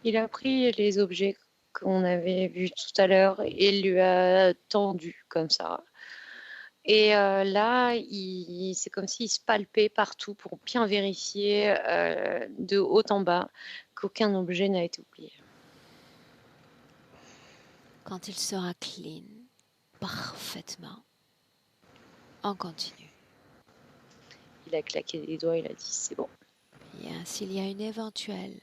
Il a pris les objets qu'on avait vus tout à l'heure et lui a tendu comme ça. Et là, c'est comme s'il se palpait partout pour bien vérifier de haut en bas qu'aucun objet n'a été oublié. Quand il sera clean, parfaitement, on continue. Il a claqué les doigts, il a dit c'est bon. Bien, s'il y a une éventuelle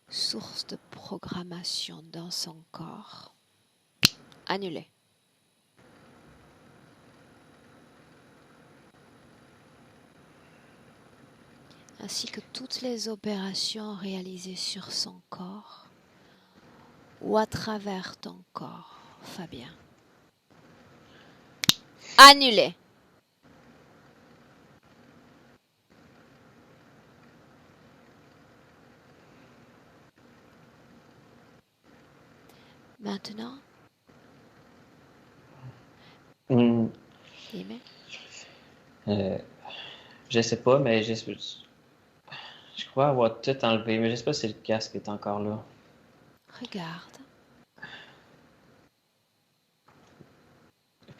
source de programmation dans son corps, annulée. Ainsi que toutes les opérations réalisées sur son corps ou à travers ton corps, Fabien. Annulé. Maintenant, Hmm, dis-moi, je sais pas, mais je crois avoir tout enlevé, mais je sais pas si le casque est encore là. regarde.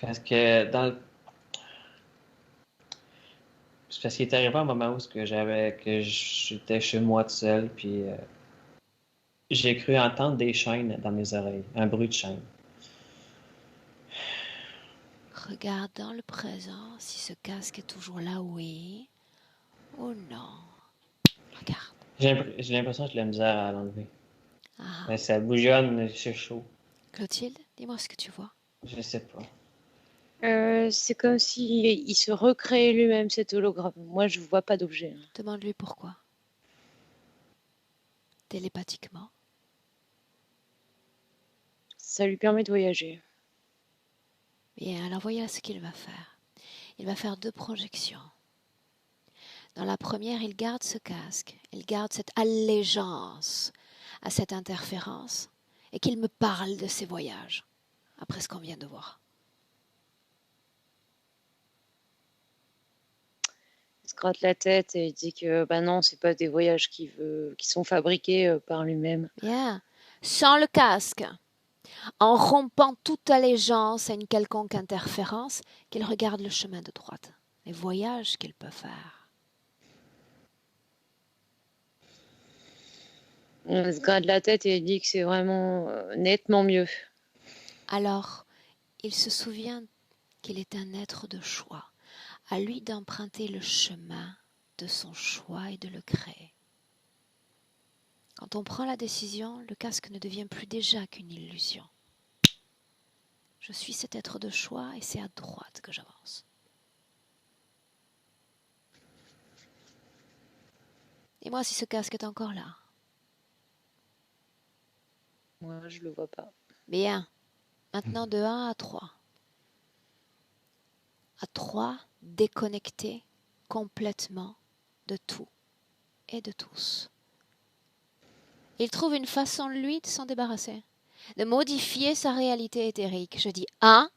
Parce que c'est parce qu'il est arrivé un moment où j'étais chez moi tout seul, puis j'ai cru entendre des chaînes dans mes oreilles, un bruit de chaîne. Regarde dans le présent si ce casque est toujours là, oui ou non. Regarde. J'ai l'impression que j'ai de la misère à l'enlever. Ah, Mais ça bouillonne, c'est chaud. Clotilde, dis-moi ce que tu vois. Je sais pas. C'est comme s'il se recréait lui-même cet hologramme. Moi, je vois pas d'objet. Demande-lui pourquoi. Télépathiquement. Ça lui permet de voyager. Bien, alors voilà ce qu'il va faire. Il va faire 2 projections. Dans la première, il garde ce casque, il garde cette allégeance à cette interférence et qu'il me parle de ses voyages, après ce qu'on vient de voir. Il se gratte la tête et il dit que bah non, c'est pas des voyages qui sont fabriqués par lui-même. Bien, sans le casque, en rompant toute allégeance à une quelconque interférence, qu'il regarde le chemin de droite, les voyages qu'il peut faire. Il se gratte la tête et il dit que c'est vraiment nettement mieux. Alors, il se souvient qu'il est un être de choix, à lui d'emprunter le chemin de son choix et de le créer. Quand on prend la décision, le casque ne devient plus déjà qu'une illusion. Je suis cet être de choix et c'est à droite que j'avance. Et moi, si ce casque est encore là. Moi, je le vois pas. Bien. Maintenant de 1 à 3. À 3, déconnecté complètement de tout et de tous. Il trouve une façon, lui, de s'en débarrasser, de modifier sa réalité éthérique. Je dis 1,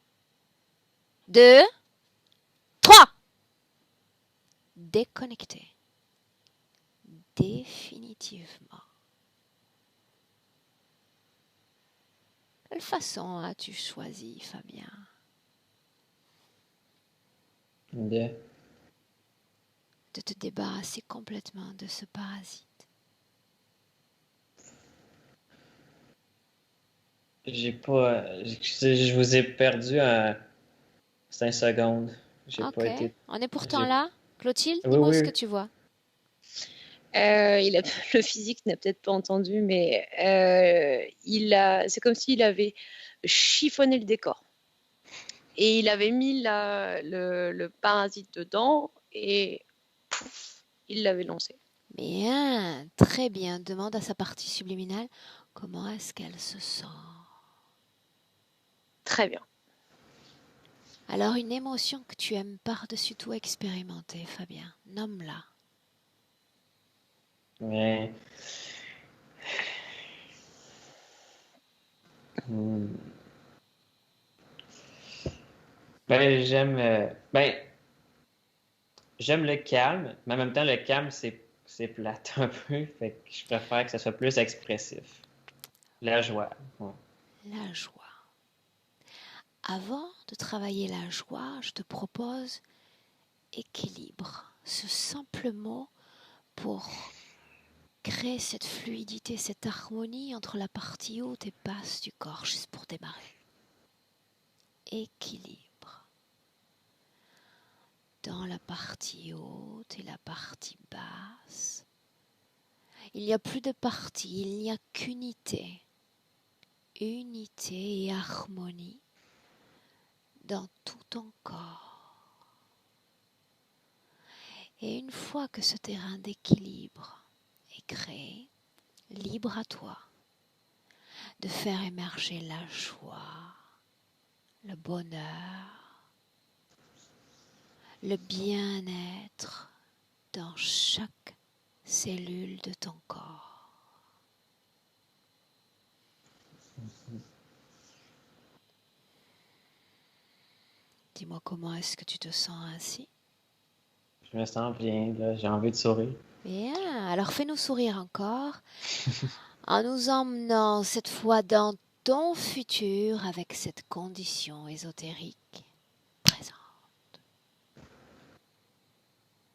2, 3. Déconnecté. Définitivement. Quelle façon as-tu choisi, Fabien? De... De te débarrasser complètement de ce parasite. J'ai pas. Je vous ai perdu en 5 secondes. J'ai Ok, pas été. on est pourtant j'ai- là. Clotilde, Oui, dis-moi ce oui. que tu vois. Le physique n'a peut-être pas entendu, mais c'est comme s'il avait chiffonné le décor. Et il avait mis le parasite dedans et pouf, il l'avait lancé. Bien, très bien. Demande à sa partie subliminale comment est-ce qu'elle se sent. Très bien. Alors, une émotion que tu aimes par-dessus tout expérimenter, Fabien, nomme-la. Mais. Hmm. Ben, j'aime le calme, mais en même temps, le calme, c'est plate un peu. Fait que je préfère que ça soit plus expressif. La joie. Ouais. La joie. avant de travailler la joie, je te propose équilibre. Ce simple mot pour créer cette fluidité, cette harmonie entre la partie haute et basse du corps, juste pour démarrer. Équilibre. Dans la partie haute et la partie basse. Il n'y a plus de partie, il n'y a qu'unité. Unité et harmonie dans tout ton corps. Et une fois que ce terrain d'équilibre est créé, libre à toi de faire émerger la joie, le bonheur, le bien-être dans chaque cellule de ton corps. Dis-moi comment est-ce que tu te sens ainsi? Je me sens bien, là. J'ai envie de sourire. Bien, alors fais-nous sourire encore en nous emmenant cette fois dans ton futur avec cette condition ésotérique présente.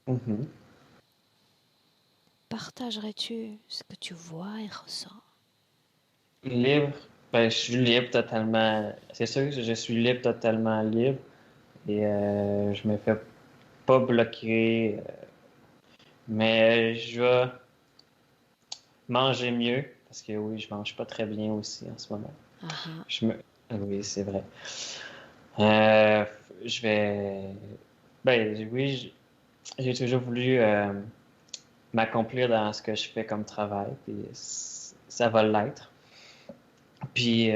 Mhm. Partagerais-tu ce que tu vois et ressens? Libre, ben, je suis libre totalement. C'est sûr que je suis libre, totalement libre. Et je me fais pas bloquer. Mais je vais manger mieux. Parce que oui, je mange pas très bien aussi en ce moment. Ah, Je me... Oui, c'est vrai. Euh, je vais. Ben oui, j'ai toujours voulu m'accomplir dans ce que je fais comme travail. Puis ça va l'être. Puis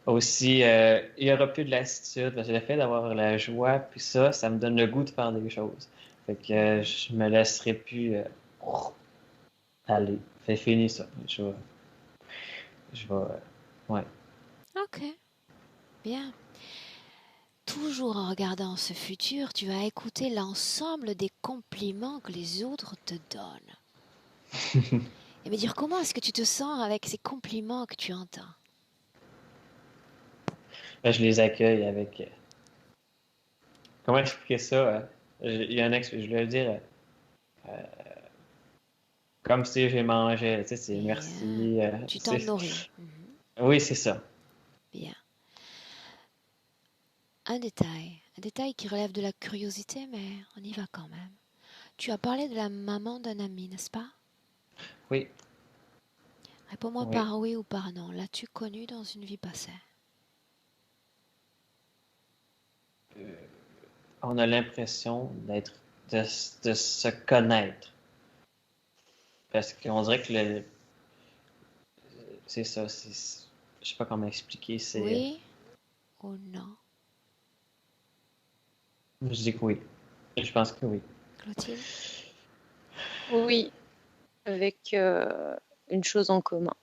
aussi, il n'y aura plus de lassitude, parce que le fait d'avoir la joie, puis ça me donne le goût de faire des choses. Fait que je me laisserai plus aller. Fait fini ça. Ouais. ok, bien. Toujours en regardant ce futur, tu vas écouter l'ensemble des compliments que les autres te donnent. Et me dire comment est-ce que tu te sens avec ces compliments que tu entends. Là, je les accueille avec. Comment expliquer ça? Il y a je vais le dire comme si j'ai mangé. Tu sais, c'est Bien. merci. Tu t'en nourris. Oui, c'est ça. Bien. Un détail qui relève de la curiosité, mais on y va quand même. Tu as parlé de la maman d'un ami, n'est-ce pas? Oui, Réponds-moi oui. par oui ou par non. L'as-tu connue dans une vie passée? On a l'impression de se connaître. Parce qu'on dirait que c'est ça, je sais pas comment expliquer, Oui ou non? je dis que oui. Je pense que oui. Clotilde? Oui, avec une chose en commun.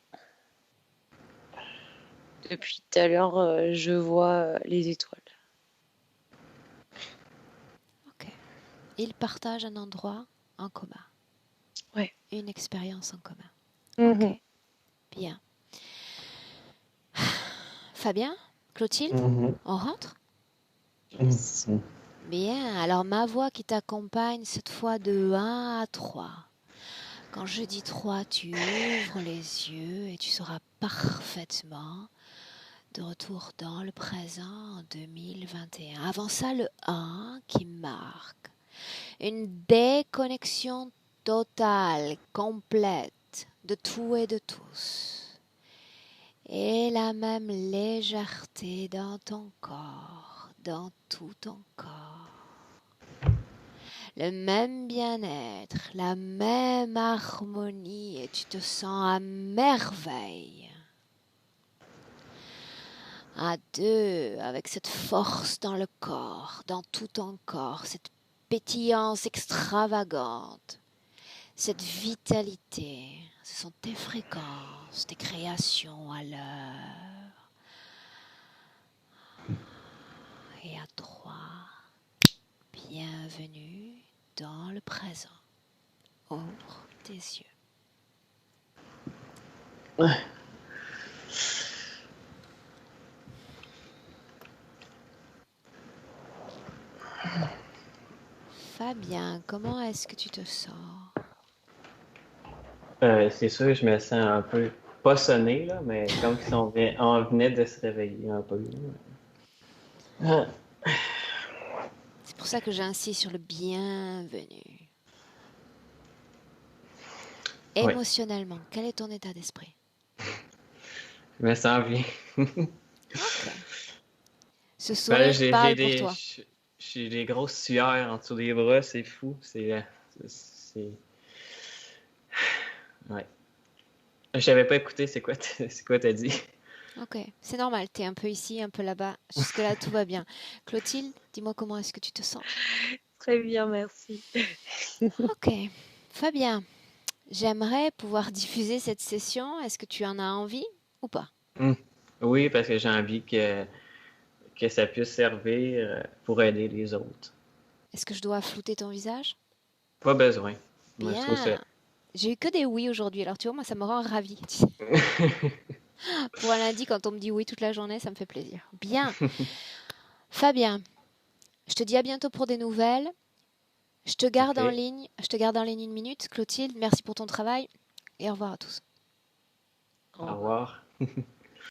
Depuis tout à l'heure, je vois les étoiles. Ok. Ils partagent un endroit en commun. Ouais. Une expérience en commun. Mhm. Ok. Bien. Fabien? Clotilde? Mhm. On rentre? Mhm. Bien. Alors ma voix qui t'accompagne cette fois de 1 à 3. Quand je dis 3, tu ouvres les yeux et tu seras parfaitement de retour dans le présent en 2021. Avant ça, le 1 qui marque une déconnexion totale, complète de tout et de tous. Et la même légèreté dans ton corps, dans tout ton corps. Le même bien-être, la même harmonie et tu te sens à merveille. À 2, avec cette force dans le corps, dans tout ton corps, cette pétillance extravagante, cette vitalité. Ce sont tes fréquences, tes créations à l'heure. Et à 3, bienvenue dans le présent. Ouvre tes yeux. Fabien, comment est-ce que tu te sens? C'est sûr que je me sens un peu, pas sonné, là, mais comme si on venait de se réveiller un peu. Ah, C'est pour ça que j'insiste sur le bienvenu. oui, Émotionnellement, quel est ton état d'esprit? je me sens bien. Ok. Ce Ben là, sourire parle pour toi. j'ai des grosses sueurs en dessous des bras, c'est fou. Ouais. Je savais pas écouter, c'est quoi t'as dit? Ok, c'est normal, t'es un peu ici, un peu là-bas. Jusque-là, tout va bien. Clotilde, dis-moi comment est-ce que tu te sens? Très bien, merci. Ok. Fabien, j'aimerais pouvoir diffuser cette session. Est-ce que tu en as envie ou pas? Hmm. Oui, parce que j'ai envie que ça puisse servir pour aider les autres. Est-ce que je dois flouter ton visage? Pas besoin. Moi, je trouve ça. Bien. J'ai eu que des oui aujourd'hui, alors tu vois, moi ça me rend ravie. Tu sais. Pour un lundi, quand on me dit oui toute la journée, ça me fait plaisir. Bien. Fabien, je te dis à bientôt pour des nouvelles. Je te garde en OK. ligne. Je te garde en ligne une minute. Clotilde, merci pour ton travail et au revoir à tous. Au Au revoir. revoir.